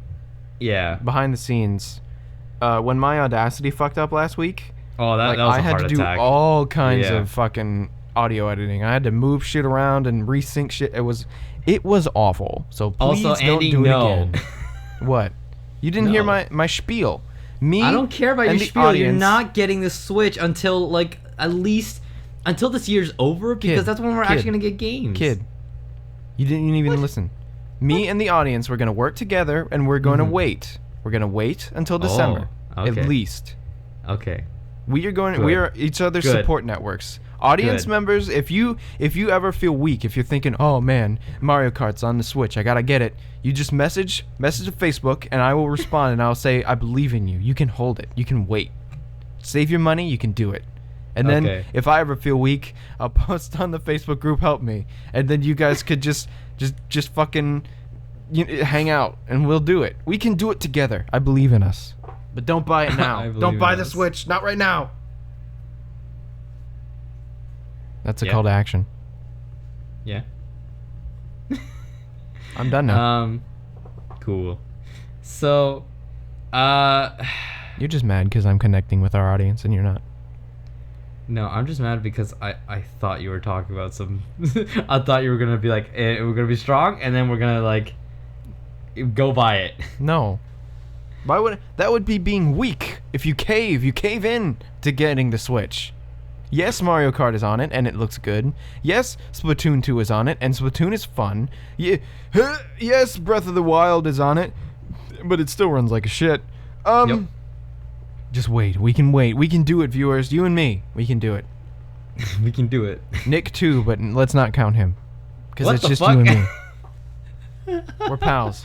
yeah. behind the scenes, when my Audacity fucked up last week, Oh, that was I a had heart to attack. do all kinds Yeah. of fucking audio editing. I had to move shit around and resync shit. It was awful. So please Also, don't Andy, do it no. again. What? You didn't hear No. my spiel. Me. I don't care about and your the spiel. You're audience- not getting the Switch until like at least until this year's over because that's when we're actually gonna get games. Kid, you didn't even listen. Me and the audience, we're gonna work together and we're going to wait. We're gonna wait until December, okay. at least. Okay. We are going. Good. We are each other's Good. support networks. Audience Good. members, if you ever feel weak, if you're thinking, oh man, Mario Kart's on the Switch, I gotta get it. You just message to Facebook, and I will respond, and I'll say, I believe in you. You can hold it. You can wait. Save your money. You can do it. And then Okay. if I ever feel weak, I'll post on the Facebook group, help me, and then you guys could just fucking hang out, and we'll do it. We can do it together. I believe in us. But don't buy it I now. believe Don't buy in the us. Switch. Not right now. That's a Yeah. call to action. Yeah. I'm done now. Cool. So, You're just mad because I'm connecting with our audience and you're not. no, I'm just mad because I thought you were talking about some. I thought you were gonna be like, we're gonna be strong, and then we're gonna like go buy it. No. Why would that would be being weak? If you cave in to getting the Switch. Yes, Mario Kart is on it and it looks good. Yes, Splatoon 2 is on it and Splatoon is fun. Yes, Breath of the Wild is on it, but it still runs like a shit. Yep. Just wait. We can wait. We can do it, viewers. You and me. We can do it. We can do it. Nick too, but let's not count him. Because What it's the just fuck? you and me. We're pals.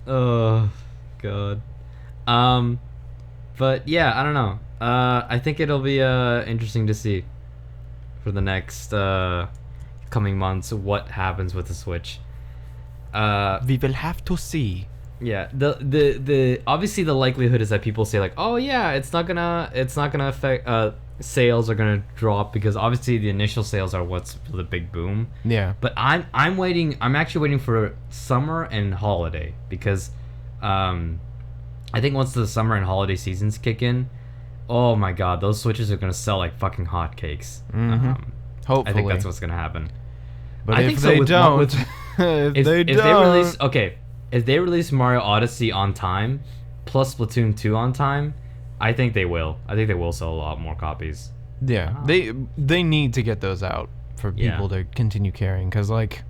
Oh, God. But yeah, I don't know. I think it'll be interesting to see for the next coming months what happens with the Switch. We will have to see. Yeah, the obviously the likelihood is that people say like, oh yeah, it's not gonna affect sales are gonna drop because obviously the initial sales are what's the big boom. Yeah. But I'm actually waiting for summer and holiday because I think once the summer and holiday seasons kick in, oh my god, those Switches are gonna sell like fucking hotcakes. Hopefully. I think that's what's gonna happen. But I if think so they with- don't, with- if they They don't, release if they release Mario Odyssey on time plus Splatoon 2 on time, I think they will. I think they will sell a lot more copies. yeah, they need to get those out for Yeah. people to continue carrying because like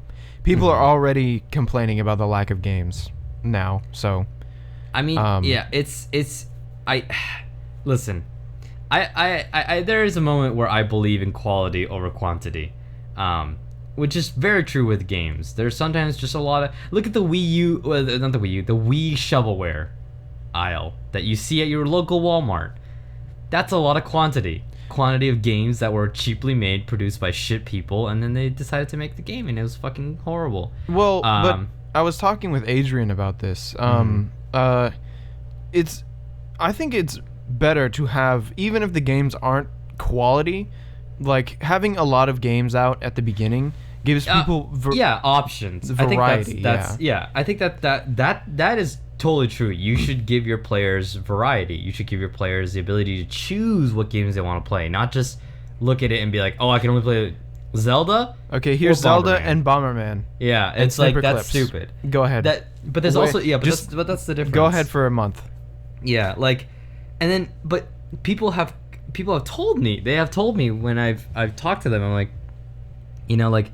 people are already complaining about the lack of games now. So I mean, yeah, it's I listen. I there is a moment where I believe in quality over quantity. Which is very true with games. There's sometimes just a lot of look at the Wii U, not the Wii U, the Wii shovelware aisle that you see at your local Walmart. That's a lot of quantity of games that were cheaply made, produced by shit people, and then they decided to make the game, and it was fucking horrible. well, but I was talking with Adrian about this. I think it's better to have, even if the games aren't quality, like having a lot of games out at the beginning gives people options. variety. I think that is totally true. You should give your players variety. You should give your players the ability to choose what games they want to play, not just look at it and be like, oh, I can only play Zelda. Okay, here's or Zelda Bomberman. and Bomberman. Yeah, And it's like Sniper that's Clips. stupid. Go ahead. But there's Wait, also just but that's the difference. Go ahead for a month. Yeah, like, and then but people have told me, they have told me when I've talked to them, I'm like, like,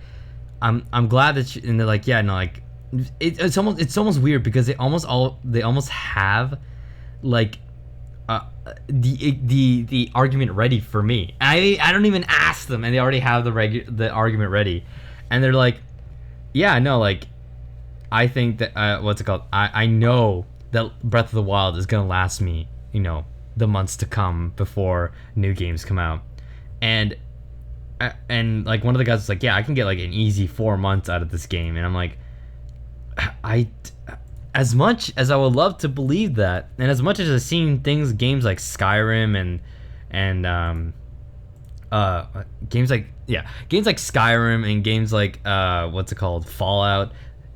I'm glad that and they're like, yeah, no, like, it's almost weird because they almost have like the argument ready for me. I don't even ask them, and they already have the argument ready, and they're like, yeah, no, like, I think that what's it called? I know that Breath of the Wild is gonna last me, the months to come before new games come out, and like one of the guys was like, yeah, I can get like an easy 4 months out of this game, and I'm like, as much as I would love to believe that, and as much as I've seen games like Skyrim and games like Skyrim and games like what's it called, Fallout,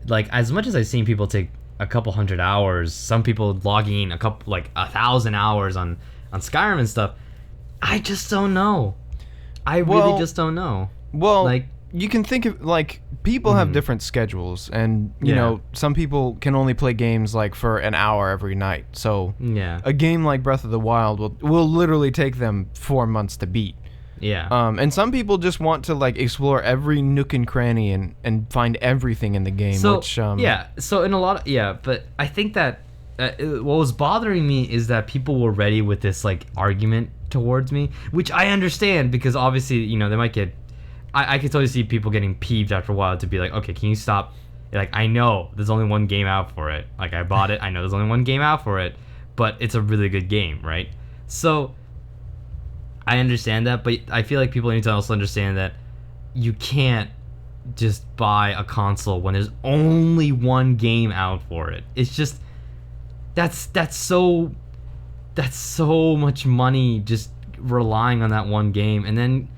like as much as I've seen people take a couple hundred hours, some people logging a couple like 1,000 hours on Skyrim and stuff, I just don't know. I really just don't know. Well, like, you can think of, like, people have different schedules, and you know, some people can only play games like for an hour every night. So a game like Breath of the Wild will literally take them 4 months to beat. And some people just want to like explore every nook and cranny and find everything in the game. So so in a lot of but I think that what was bothering me is that people were ready with this like argument towards me, which I understand, because obviously they might get. I could totally see people getting peeved after a while to be like, okay, can you stop? Like, I know there's only one game out for it. Like, I bought it. I know there's only one game out for it, but it's a really good game, right? So, I understand that, but I feel like people need to also understand that you can't just buy a console when there's only one game out for it. It's just, that's so much money just relying on that one game, and then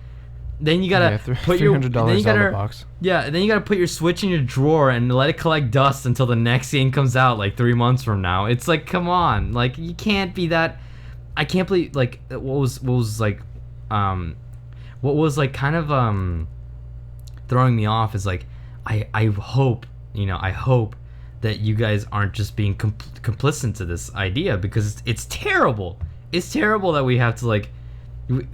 you gotta put your $300 out of the box. Yeah, and then you gotta put your Switch in your drawer and let it collect dust until the next game comes out like 3 months from now. It's like, come on, like, you can't be that. I can't believe, like, what was kind of throwing me off is like, I hope that you guys aren't just being complicit to this idea, because it's terrible. It's terrible that we have to, like,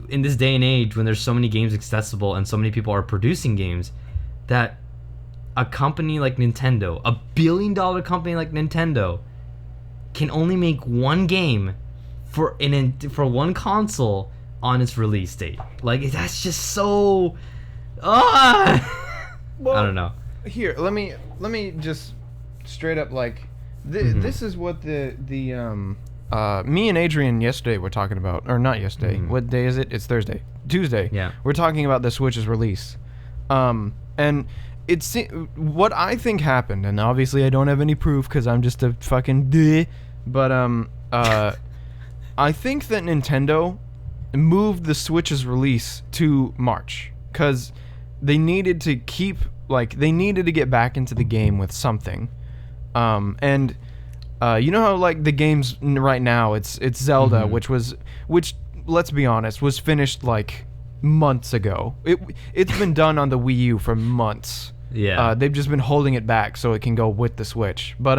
in this day and age when there's so many games accessible and so many people are producing games, that a company like Nintendo, a billion-dollar company like Nintendo, can only make one game for one console on its release date. Like, that's just so well, I don't know. Here, let me just straight up, like, this is what the me and Adrian yesterday were talking about, or not yesterday. What day is it? It's Thursday. Tuesday. Yeah. We're talking about the Switch's release. And it's what I think happened, and obviously I don't have any proof because I'm just a fucking duh, but I think that Nintendo moved the Switch's release to March because they needed to get back into the game with something. And you know how, like, the games right now, it's Zelda, which let's be honest, was finished like months ago. It's been done on the Wii U for months. Yeah. They've just been holding it back so it can go with the Switch. But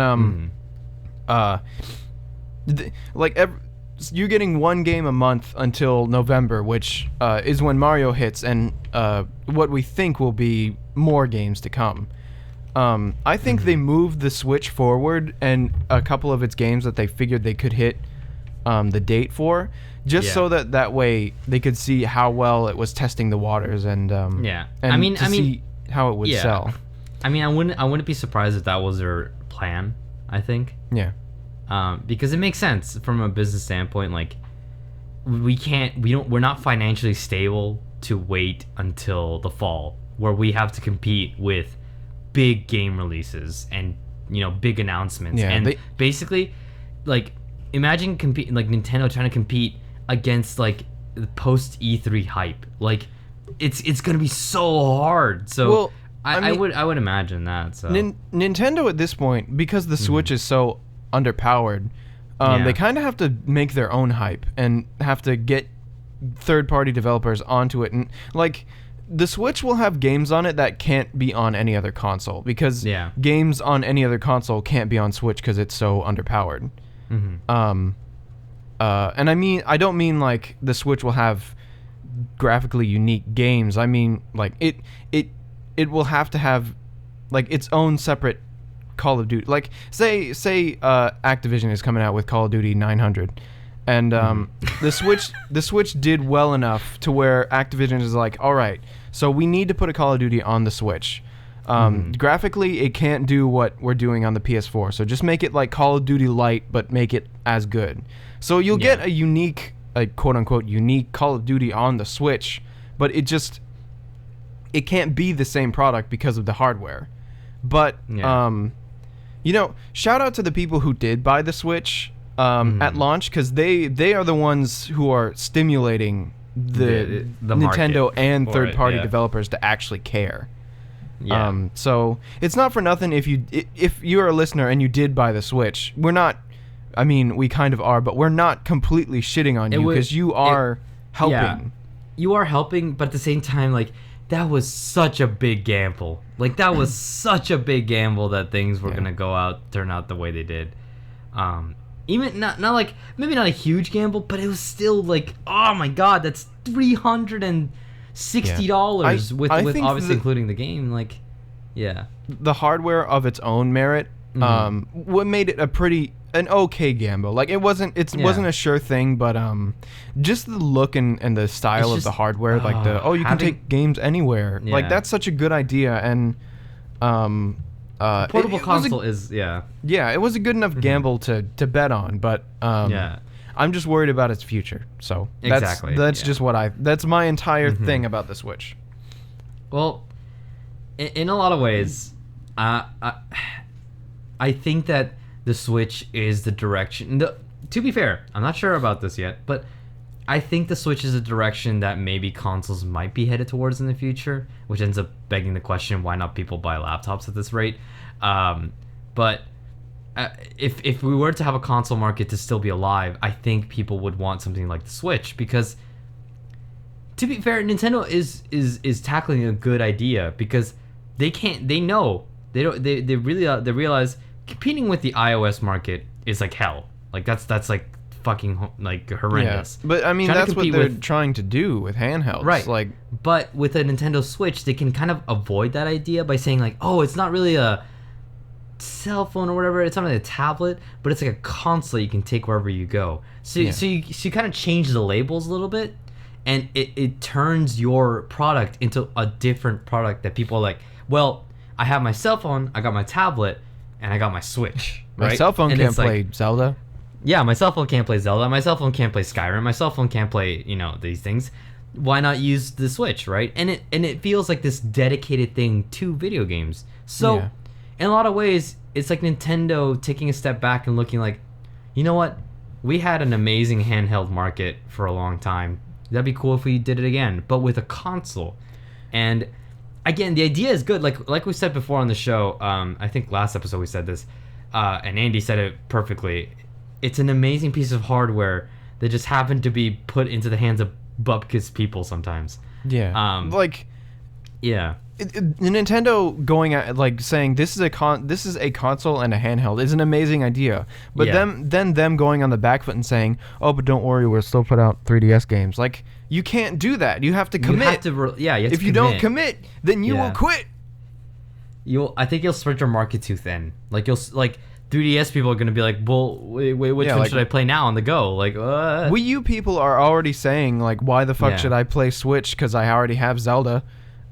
you're getting one game a month until November, which is when Mario hits, and what we think will be more games to come. I think they moved the Switch forward and a couple of its games that they figured they could hit the date for, just so that way they could see how well it was testing the waters and see how it would sell. I mean, I wouldn't be surprised if that was their plan. I think. Yeah. Because it makes sense from a business standpoint. Like, we're not financially stable to wait until the fall, where we have to compete with big game releases and big announcements. Yeah, and basically, like, imagine Nintendo trying to compete against like the post E3 hype. Like, it's gonna be so hard. So I would imagine that. So Nintendo at this point, because the Switch is so underpowered, they kind of have to make their own hype and have to get third-party developers onto it, and like, the Switch will have games on it that can't be on any other console, because games on any other console can't be on Switch because it's so underpowered. And I don't mean like the Switch will have graphically unique games. I mean, like, it will have to have like its own separate Call of Duty. Like, say Activision is coming out with Call of Duty 900, And the Switch did well enough to where Activision is like, all right, so we need to put a Call of Duty on the Switch. Graphically, it can't do what we're doing on the PS4, so just make it like Call of Duty Lite, but make it as good. So you'll get a unique, quote-unquote unique Call of Duty on the Switch, but it can't be the same product because of the hardware. But, shout out to the people who did buy the Switch at launch, because they are the ones who are stimulating the Nintendo and third-party developers to actually care. Yeah. So it's not for nothing if you're a listener and you did buy the Switch. We're not. I mean, we kind of are, but we're not completely shitting on you because you are helping. Yeah, you are helping, but at the same time, like, that was such a big gamble. Like, that was such a big gamble that things were gonna turn out the way they did. Even not like, maybe not a huge gamble, but it was still like, oh my god, that's $360 with obviously including the game. Like, the hardware of its own merit, what made it an okay gamble. Like, it wasn't a sure thing, but just the look and the style of the hardware, like you can take games anywhere. Like, that's such a good idea. And portable console is it was a good enough gamble to bet on, but I'm just worried about its future. So that's just that's my entire thing about the Switch. Well, in a lot of ways, I think that the Switch is the direction. To be fair, I'm not sure about this yet, but I think the Switch is a direction that maybe consoles might be headed towards in the future, which ends up begging the question, why not people buy laptops at this rate? But if we were to have a console market to still be alive, I think people would want something like the Switch, because, to be fair, Nintendo is tackling a good idea, because they realize competing with the iOS market is like hell. Like, that's like fucking like horrendous. Yeah, but I mean, that's what they're trying to do with handhelds, right? Like, but with a Nintendo Switch, they can kind of avoid that idea by saying like, oh, it's not really a cell phone or whatever, it's not really a tablet, but it's like a console you can take wherever you go. So you kind of change the labels a little bit, and it turns your product into a different product that people are like, well, I have my cell phone, I got my tablet, and I got my Switch. Right? My cell phone can't play Zelda. Yeah, my cell phone can't play Zelda. My cell phone can't play Skyrim. My cell phone can't play, these things. Why not use the Switch, right? And it feels like this dedicated thing to video games. So, in a lot of ways, it's like Nintendo taking a step back and looking like, you know what? We had an amazing handheld market for a long time. That'd be cool if we did it again, but with a console. And again, the idea is good. Like we said before on the show, I think last episode we said this, and Andy said it perfectly. It's an amazing piece of hardware that just happened to be put into the hands of bupkis people sometimes. Yeah. Nintendo going at, like, saying this is a console and a handheld is an amazing idea. But them going on the back foot and saying, oh, but don't worry, we'll still put out 3DS games. Like, you can't do that. You have to commit. If you don't commit, then you will quit. I think you'll spread your market too thin. Like, 3DS people are going to be like, well, wait, which one should I play now on the go? Like, Wii U people are already saying, like, why the fuck should I play Switch? Because I already have Zelda.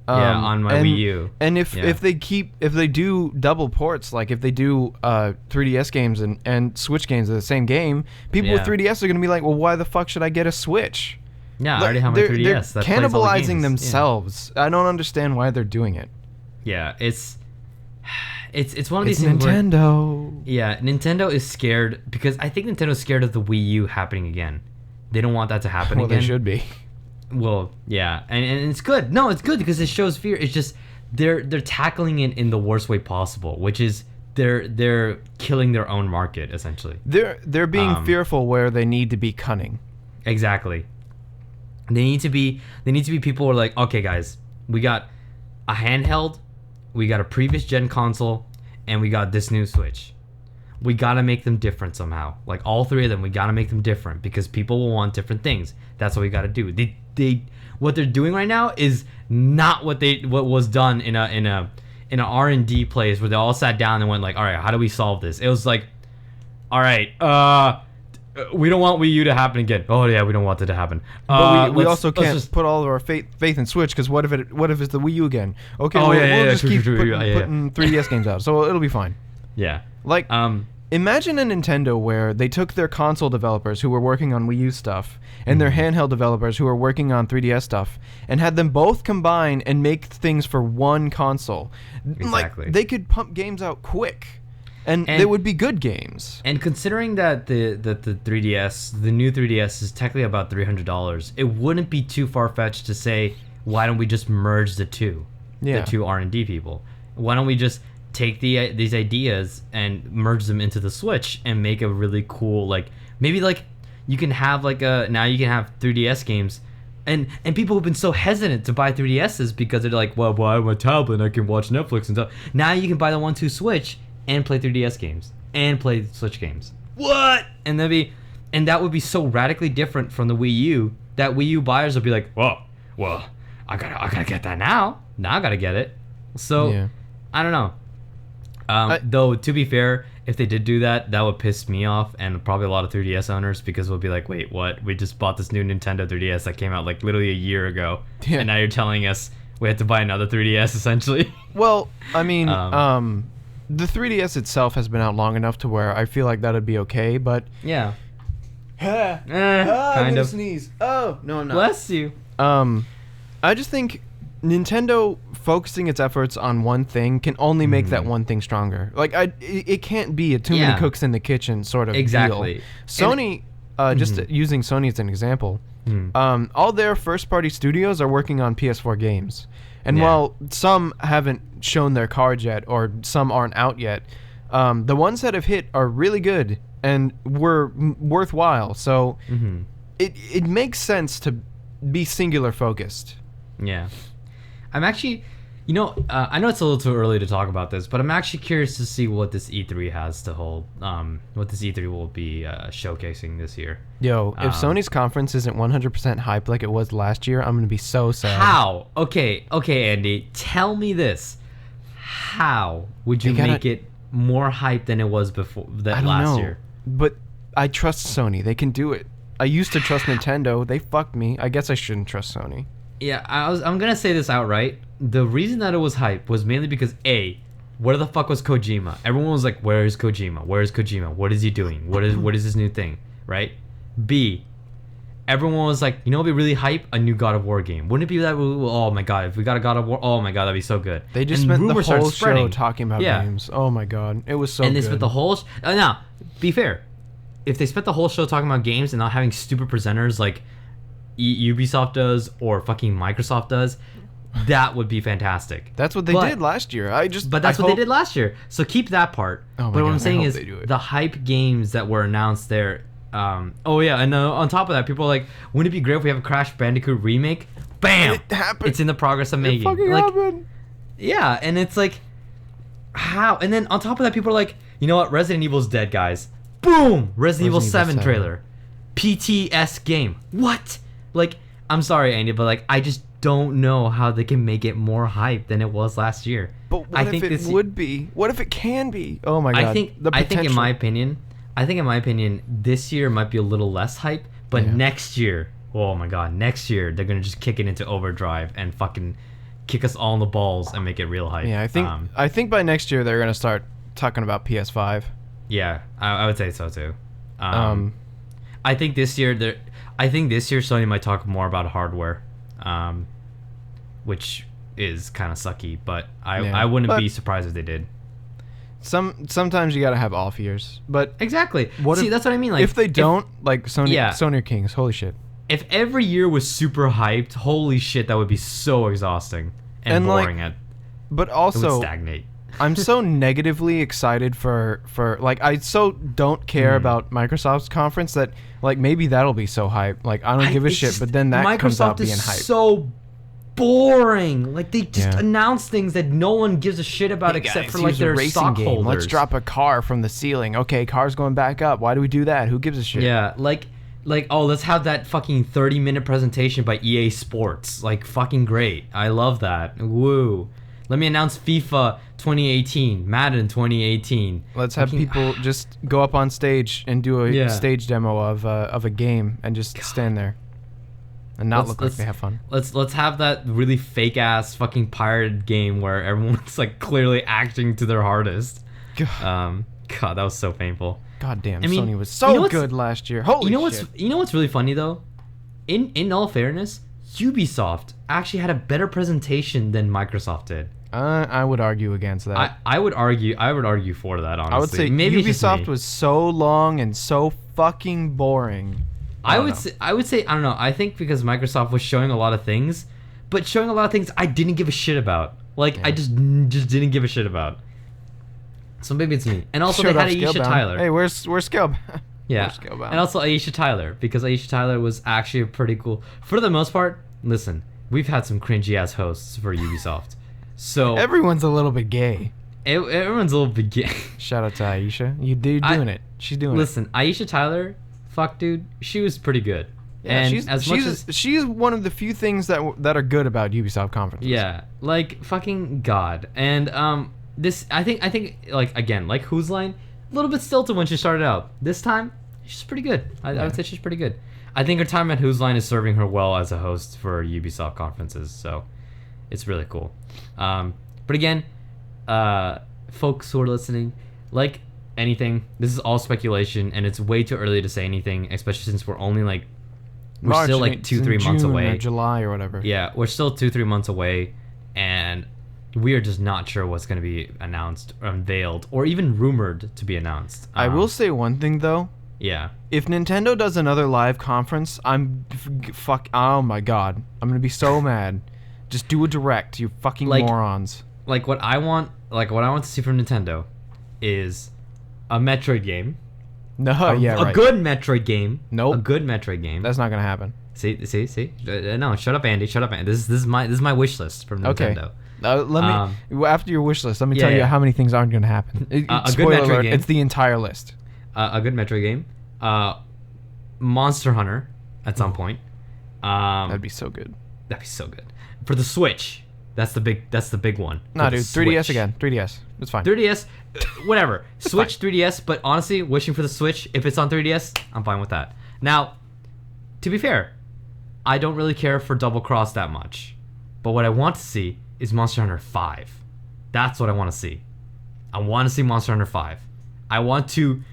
On my Wii U. And if they do double ports, like if they do 3DS games and Switch games of the same game, people with 3DS are going to be like, well, why the fuck should I get a Switch? Yeah, I already have my 3DS. They're cannibalizing themselves. Yeah. I don't understand why they're doing it. Yeah, it's one of these things Nintendo. Nintendo is scared, because I think Nintendo's scared of the Wii U happening again. They don't want that to happen again. Well, they should be. Well, yeah, and it's good. No, it's good because it shows fear. It's just they're tackling it in the worst way possible, which is they're killing their own market essentially. They're being fearful where they need to be cunning. Exactly. They need to be people who are like, okay, guys, we got a handheld, we got a previous gen console, and we got this new Switch. We gotta make them different somehow. Like, all three of them, we gotta make them different because people will want different things. That's what we gotta do. What they're doing right now is not what was done in a R&D place where they all sat down and went like, all right, how do we solve this? It was like, all right, we don't want Wii U to happen again. Oh yeah, we don't want it to happen. But we also can't put all of our faith in Switch because what if it's the Wii U again? Okay, we'll just keep putting 3DS games out, so it'll be fine. Yeah. Like, imagine a Nintendo where they took their console developers who were working on Wii U stuff and their handheld developers who were working on 3DS stuff and had them both combine and make things for one console. Exactly. Like, they could pump games out quick. And they would be good games. And considering that the 3DS, the new 3DS is technically about $300, it wouldn't be too far-fetched to say, why don't we just merge the two R&D people? Why don't we just take these ideas and merge them into the Switch and make a really cool, like, maybe like you can have like now you can have 3DS games. And people have been so hesitant to buy 3DSs because they're like, well, I have a tablet and I can watch Netflix and stuff. Now you can buy the 1-2 Switch and play 3DS games and play Switch games. What? And that would be so radically different from the Wii U that Wii U buyers will be like, well, I gotta get that now. Now I gotta get it. So I don't know. Though to be fair, if they did do that, that would piss me off and probably a lot of 3DS owners because we'll be like, wait, what? We just bought this new Nintendo 3DS that came out like literally a year ago, and now you're telling us we had to buy another 3DS essentially. Well, I mean, the 3DS itself has been out long enough to where I feel like that'd be okay, but yeah, kind of. Sneeze. Oh no, I'm not. Bless you. I just think Nintendo focusing its efforts on one thing can only make that one thing stronger. Like it can't be a too many cooks in the kitchen sort of deal. Sony, just using Sony as an example, all their first-party studios are working on PS4 games. And while some haven't shown their cards yet, or some aren't out yet, the ones that have hit are really good and were worthwhile. So it makes sense to be singular focused. Yeah. I'm actually, I know it's a little too early to talk about this, but I'm actually curious to see what this E3 has to hold, what this E3 will be showcasing this year. Yo, if Sony's conference isn't 100% hype like it was last year, I'm going to be so sad. How? Okay, Andy, tell me this. How would you make it more hype than it was before last year? But I trust Sony. They can do it. I used to trust Nintendo. They fucked me. I guess I shouldn't trust Sony. Yeah, I'm going to say this outright. The reason that it was hype was mainly because, A, where the fuck was Kojima? Everyone was like, where is Kojima? Where is Kojima? What is he doing? What is this new thing? Right? B, everyone was like, it'd be really hype, a new God of War game. Wouldn't it be that, oh my god, if we got a God of War, oh my god, that'd be so good. They just spent the whole show talking about games. Oh my god, it was so good. And they spent the whole, now, be fair, if they spent the whole show talking about games and not having stupid presenters like Ubisoft does or fucking Microsoft does, that would be fantastic. That's what they did last year. But that's what they did last year. So keep that part. But what I'm saying is the hype games that were announced there. And on top of that, people are like, wouldn't it be great if we have a Crash Bandicoot remake? Bam! It happened. It's in the progress of making. It fucking happened. Yeah, and it's like, how? And then on top of that, people are like, you know what? Resident Evil's dead, guys. Boom! Resident Evil 7 trailer. PTS game. What? Like, I'm sorry, Andy, but like, I just don't know how they can make it more hype than it was last year. But what if it would be? What if it can be? Oh my god! I think in my opinion, this year might be a little less hype, but next year, oh my god, next year they're gonna just kick it into overdrive and fucking kick us all in the balls and make it real hype. Yeah, I think by next year they're gonna start talking about PS5. Yeah, I would say so too. I think this year Sony might talk more about hardware, which is kind of sucky, but I wouldn't be surprised if they did. Sometimes you gotta have off years, but exactly. That's what I mean. Like, if they don't, Sony are kings. Holy shit! If every year was super hyped, holy shit, that would be so exhausting and boring. But also, it would stagnate. I'm so negatively excited for I so don't care about Microsoft's conference that maybe that'll be so hype. Like, I don't give a shit, but then that comes out being hype. Microsoft is so boring. Like, they just announce things that no one gives a shit about except for their stockholders. Let's drop a car from the ceiling. Okay, car's going back up. Why do we do that? Who gives a shit? Yeah, let's have that fucking 30-minute presentation by EA Sports. Like, fucking great. I love that. Woo. Let me announce FIFA 2018, Madden 2018. Let's have people just go up on stage and do a stage demo of a game and just stand there and not look like they have fun. Let's have that really fake ass fucking pirated game where everyone's like clearly acting to their hardest. God, that was so painful. God damn, Sony was so good last year. Holy shit. You know what's really funny though? In all fairness, Ubisoft actually had a better presentation than Microsoft did. I would argue against that. I would argue for that, honestly. I would say maybe Ubisoft was so long and so fucking boring. I would say I don't know. I think because Microsoft was showing a lot of things, but showing a lot of things I didn't give a shit about. I just didn't give a shit about. So maybe it's me. And also they had Aisha Tyler. Hey, where's Scalebound? Yeah. And also Aisha Tyler, because Aisha Tyler was actually pretty cool. For the most part, listen, we've had some cringy ass hosts for Ubisoft. So everyone's a little bit gay. Everyone's a little bit gay. Shout out to Aisha. You're doing it. She's doing it. Listen, Aisha Tyler, fuck dude, she was pretty good. Yeah, and she's one of the few things that are good about Ubisoft conferences. Yeah, like fucking god. And this I think like again, like Whose Line, a little bit stilted when she started out. This time, she's pretty good. I would say she's pretty good. I think her time at Whose Line is serving her well as a host for Ubisoft conferences, so it's really cool. But again, folks who are listening, like anything, this is all speculation, and it's way too early to say anything, especially since we're only like we're still like 2-3 months away. Or July or whatever. Yeah, we're still 2-3 months away, and we are just not sure what's going to be announced, or unveiled, or even rumored to be announced. I will say one thing though. Yeah. If Nintendo does another live conference, oh my god, I'm gonna be so mad. Just do a direct, you fucking morons. Like what I want to see from Nintendo is a Metroid game. No, a good Metroid game. Nope. A good Metroid game. That's not gonna happen. See. No, shut up, Andy. Shut up, Andy. This is my wish list from Nintendo. Let me after your wish list. Let me tell you how many things aren't gonna happen. A good Metroid game. It's the entire list. A good Metroid game. Monster Hunter at some point. That'd be so good. That'd be so good. For the Switch, that's the big one. Nah, dude, 3DS again. 3DS. It's fine. 3DS, whatever. Switch, 3DS, but honestly, wishing for the Switch, if it's on 3DS, I'm fine with that. Now, to be fair, I don't really care for Double Cross that much. But what I want to see is Monster Hunter 5. That's what I want to see. I want to see Monster Hunter 5. I want to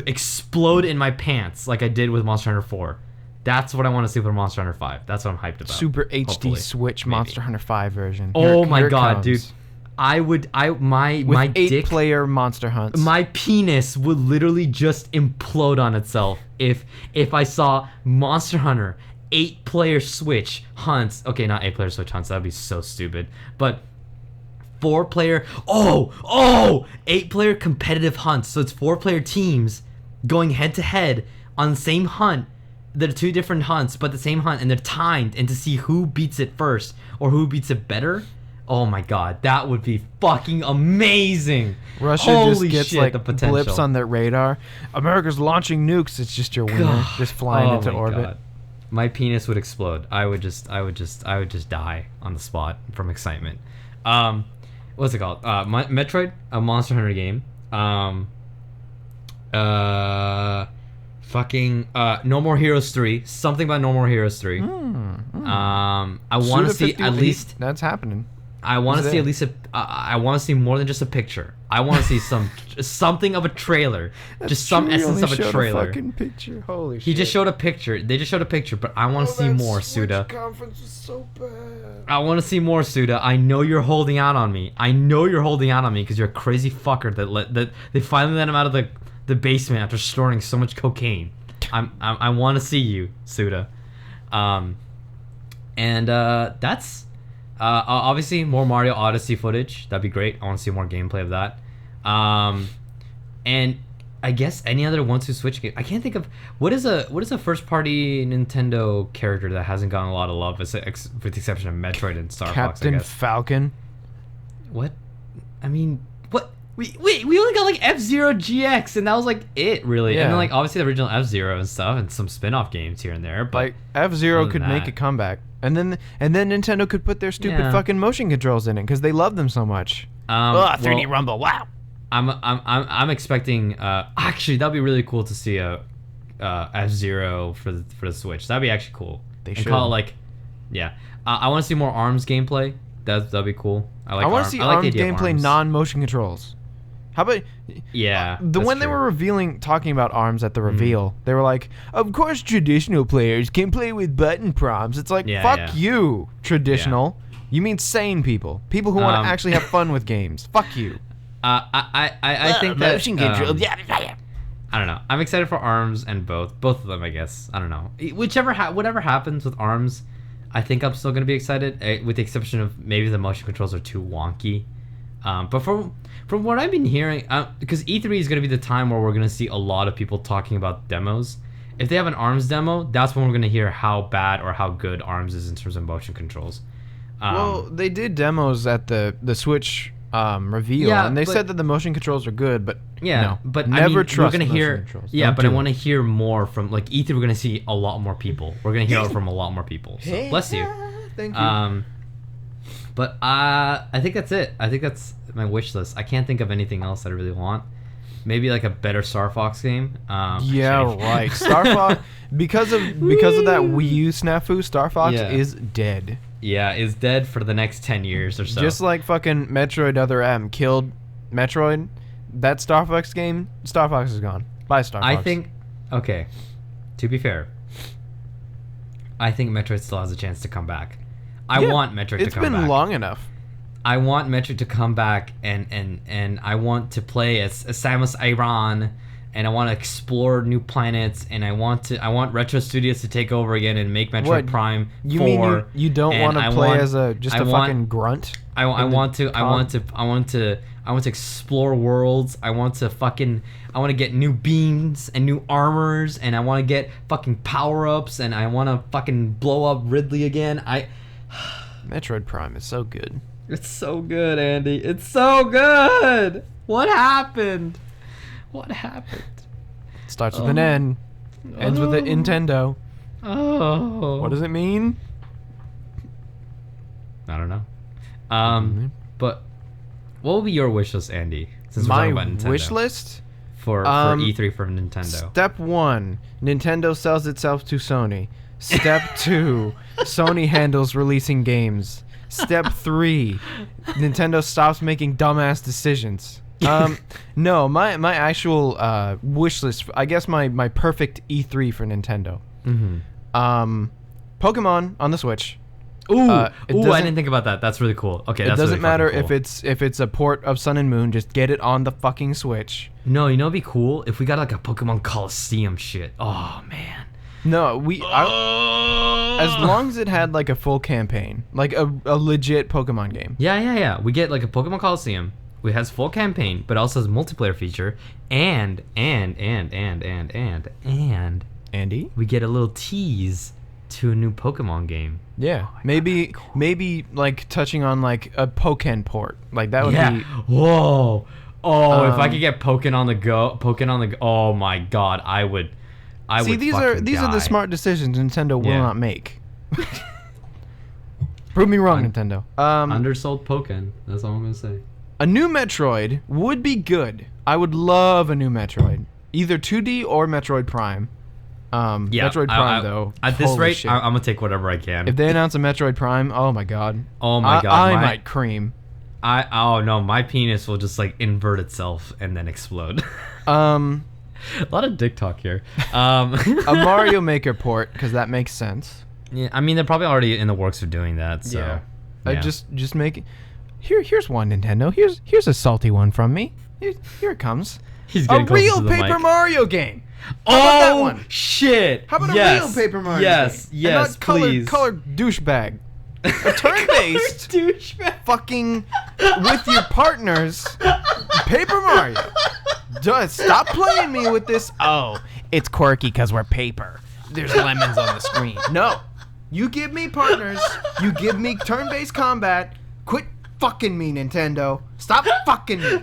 explode in my pants like I did with Monster Hunter 4. That's what I want to see for Monster Hunter 5. That's what I'm hyped about. Super HD hopefully. Switch maybe. Monster Hunter 5 version. Oh my god, dude. My 8-player monster hunts. My penis would literally just implode on itself if I saw Monster Hunter 8-player Switch hunts. Okay, not 8-player Switch hunts. That'd be so stupid. But 4-player. 8-player competitive hunts. So it's 4-player teams going head to head on the same hunt. They're 2 different hunts, but the same hunt, and they're timed, and to see who beats it first or who beats it better. Oh my god, that would be fucking amazing. Russia just gets like blips on their radar. America's launching nukes. It's just your winner just flying into orbit. God. My penis would explode. I would just die on the spot from excitement. What's it called? Metroid, a Monster Hunter game. No More Heroes 3. Something about No More Heroes 3. I want to see at least. That's happening. I want to see at least I want to see more than just a picture. I want to see something of a trailer. Just some essence of a trailer. A fucking picture. Holy shit. He just showed a picture. They just showed a picture, but I want to see more, Suda. Conference was so bad. I want to see more, Suda. I know you're holding out on me. Because you're a crazy fucker that they finally let him out of the basement after storing so much cocaine. I want to see you, Suda. That's obviously more Mario Odyssey footage. That'd be great. I want to see more gameplay of that. And I guess any other 1-2 Switch game. I can't think of what is a first party Nintendo character that hasn't gotten a lot of love, with the exception of Metroid and Star Fox. Captain Falcon. What? I mean, what? We only got like F-Zero GX, and that was like it, really. Yeah. And then like obviously the original F-Zero and stuff, and some spin-off games here and there. But like F-Zero could make a comeback. And then Nintendo could put their stupid fucking motion controls in it because they love them so much. 3D Rumble, wow. I'm expecting. Actually, that'd be really cool to see a F-Zero for the Switch. That'd be actually cool. They should call it like, yeah. I want to see more ARMS gameplay. That'd be cool. I want to see ARMS gameplay, non-motion controls. How about when they were talking about ARMS at the reveal, they were like, "Of course, traditional players can play with button prompts." It's like, fuck you, traditional. Yeah. You mean sane people who want to actually have fun with games. Fuck you. I think that motion control. I don't know. I'm excited for ARMS and both of them. I guess I don't know. Whatever happens with ARMS, I think I'm still gonna be excited, with the exception of maybe the motion controls are too wonky. But from what I've been hearing, because E3 is going to be the time where we're going to see a lot of people talking about demos. If they have an ARMS demo, that's when we're going to hear how bad or how good ARMS is in terms of motion controls. Well, they did demos at the Switch reveal, and they said that the motion controls are good, but but never trust we're gonna hear motion controls. But I want to hear more from like E3. We're going to see a lot more people. We're going to hear from a lot more people. So bless you. Thank you. But I think that's it. I think that's my wish list. I can't think of anything else that I really want. Maybe like a better Star Fox game. Right. Star Fox because of that Wii U snafu, Star Fox is dead. Yeah, is dead for the next 10 years or so. Just like fucking Metroid Other M killed Metroid. That Star Fox game, Star Fox is gone. Bye, Star Fox. I think, okay, to be fair, I think Metroid still has a chance to come back. I want Metroid to come back. It's been long enough. I want Metroid to come back, and I want to play as Samus Aran, and I want to explore new planets, and I want Retro Studios to take over again and make Metroid Prime 4. You mean you don't want to play as a fucking grunt? I want to explore worlds. I want to get new beams and new armors, and I want to get fucking power-ups, and I want to fucking blow up Ridley again. Metroid Prime is so good. It's so good, Andy. It's so good. What happened? Starts with an N. Ends with a Nintendo. Oh. What does it mean? I don't know. But what will be your wish list, Andy? Since we're talking about Nintendo. Wish list? For E3 for Nintendo. Step 1, Nintendo sells itself to Sony. Step 2, Sony handles releasing games. Step 3, Nintendo stops making dumbass decisions. No, my actual wish list, I guess my perfect E3 for Nintendo. Pokemon on the Switch. I didn't think about that. That's really cool. Okay, it doesn't matter cool. if it's a port of Sun and Moon. Just get it on the fucking Switch. No, you know, it'd be cool if we got like a Pokemon Coliseum shit. Oh man. No, as long as it had like a full campaign, like a legit Pokemon game. Yeah. We get like a Pokemon Coliseum. It has full campaign, but also has a multiplayer feature, and Andy, we get a little tease to a new Pokemon game. Yeah, maybe like touching on like a Pokken port, like that would be. Whoa! Oh, if I could get Pokken on the go, oh my god, I would. See, these are the smart decisions Nintendo will not make. Prove me wrong, Nintendo. Undersold Pokken. That's all I'm gonna say. A new Metroid would be good. I would love a new Metroid, either 2D or Metroid Prime. Metroid Prime though. At this rate, I'm gonna take whatever I can. If they announce a Metroid Prime, oh my god. I might cream. My penis will just like invert itself and then explode. A lot of dick talk here. A Mario Maker port, because that makes sense. Yeah, I mean they're probably already in the works of doing that. So just make it. Here's one, Nintendo. Here's a salty one from me. Here it comes. A real Paper Mario game. How about that one? Shit! How about a real Paper Mario game? Yes, not please. Colored douchebag. A turn-based douchebag. Fucking with your partners. Paper Mario. Stop playing me with this. Oh, it's quirky because we're paper. There's lemons on the screen. No. You give me partners. You give me turn-based combat. Quit fucking me, Nintendo. Stop fucking me.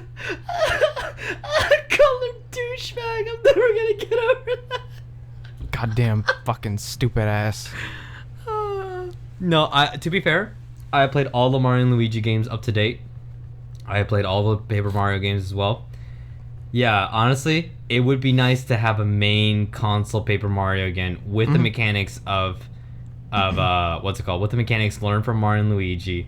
Colored douchebag. I'm never gonna get over that. Goddamn fucking stupid ass. No, to be fair, I played all the Mario and Luigi games up to date. I played all the Paper Mario games as well. Yeah, honestly, it would be nice to have a main console Paper Mario again with the mechanics of what's it called? With the mechanics learned from Mario and Luigi,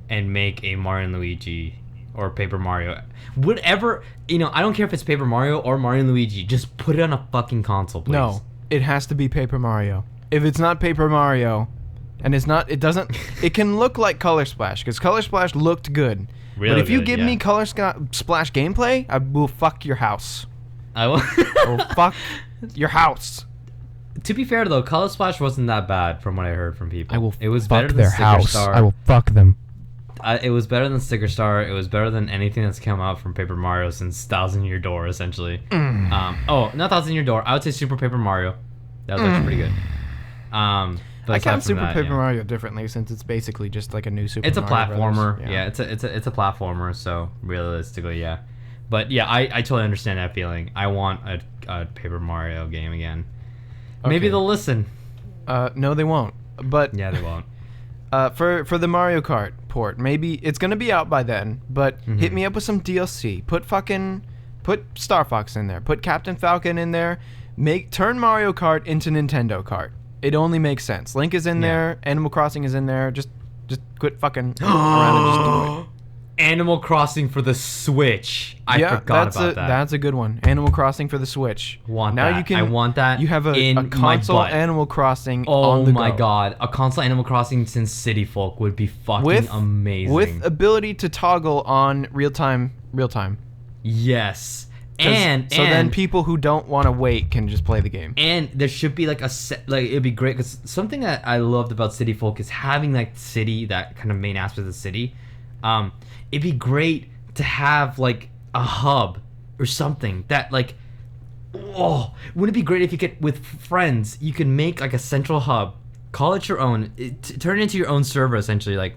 and make a Mario and Luigi or Paper Mario. Whatever, I don't care if it's Paper Mario or Mario and Luigi. Just put it on a fucking console, please. No, it has to be Paper Mario. If it's not Paper Mario, and it can look like Color Splash, because Color Splash looked good. Really but if you good, give me Color Splash gameplay, I will fuck your house. I will fuck your house. To be fair though, Color Splash wasn't that bad from what I heard from people. I will it was fuck better than their Sticker house. Star. I will fuck them. It was better than Sticker Star. It was better than anything that's come out from Paper Mario since Thousand Year Door, essentially. Not Thousand Year Door. I would say Super Paper Mario. That was actually pretty good. But I count Super Paper Mario differently since it's basically just like a new Super Mario. It's a platformer. Yeah, it's a platformer. So realistically, yeah. But yeah, I totally understand that feeling. I want a Paper Mario game again. Okay. Maybe they'll listen. No, they won't. But yeah, they won't. For the Mario Kart port, maybe it's gonna be out by then. But hit me up with some DLC. Put Star Fox in there. Put Captain Falcon in there. Turn Mario Kart into Nintendo Kart. It only makes sense. Link is in there. Animal Crossing is in there. Just quit fucking around and just do it. Animal Crossing for the Switch. I forgot about that. That's a good one. Animal Crossing for the Switch. I want that. You have a console Animal Crossing on the go. Oh my god. A console Animal Crossing since City Folk would be fucking amazing. With ability to toggle on real time. Yes. Then people who don't want to wait can just play the game. And there should be it'd be great because something that I loved about City Folk is having that kind of main aspect of the city. It'd be great to have like a hub or something that wouldn't it be great if you could, with friends, you could make like a central hub, call it your own, turn it into your own server essentially,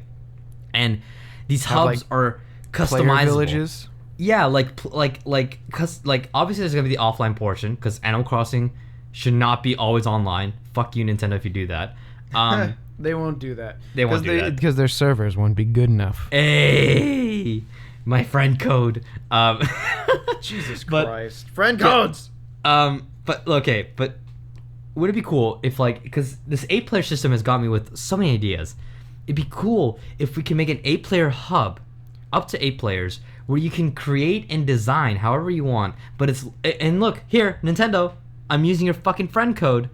and these hubs are customizable. Villages. Yeah, cause obviously there's gonna be the offline portion because Animal Crossing should not be always online. Fuck you, Nintendo, if you do that. They won't do that. They won't do that because their servers won't be good enough. Hey, my friend code. Jesus Christ, friend codes. But would it be cool if because this 8-player system has got me with so many ideas. It'd be cool if we can make an 8-player hub, up to 8 players, where you can create and design however you want. And look here, Nintendo, I'm using your fucking friend code,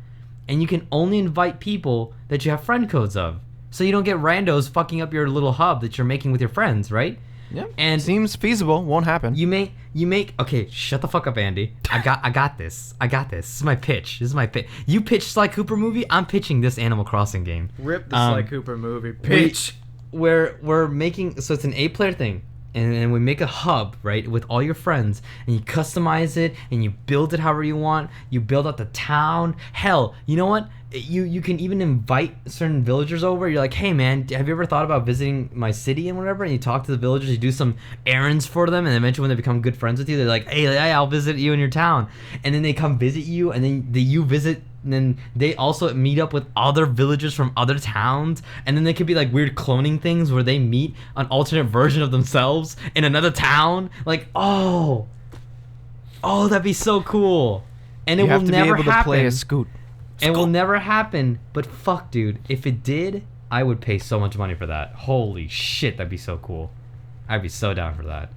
and you can only invite people that you have friend codes of, so you don't get randos fucking up your little hub that you're making with your friends, right? Yeah. And seems feasible. Won't happen. You make. Okay, shut the fuck up, Andy. I got this. This is my pitch. You pitch Sly Cooper movie. I'm pitching this Animal Crossing game. Rip the Sly Cooper movie. Pitch. We're making, so it's an 8-player thing. And we make a hub, right, with all your friends, and you customize it, and you build it however you want. You build out the town. Hell, you know what? You can even invite certain villagers over. You're like, hey man, have you ever thought about visiting my city and whatever? And you talk to the villagers, you do some errands for them, and eventually when they become good friends with you, they're like, hey, I'll visit you in your town. And then they come visit you, and then you visit. And then they also meet up with other villagers from other towns, and then they could be like weird cloning things where they meet an alternate version of themselves in another town. That'd be so cool. And it will never happen. To play a Scoot. It will never happen. But fuck, dude, if it did, I would pay so much money for that. Holy shit, that'd be so cool. I'd be so down for that.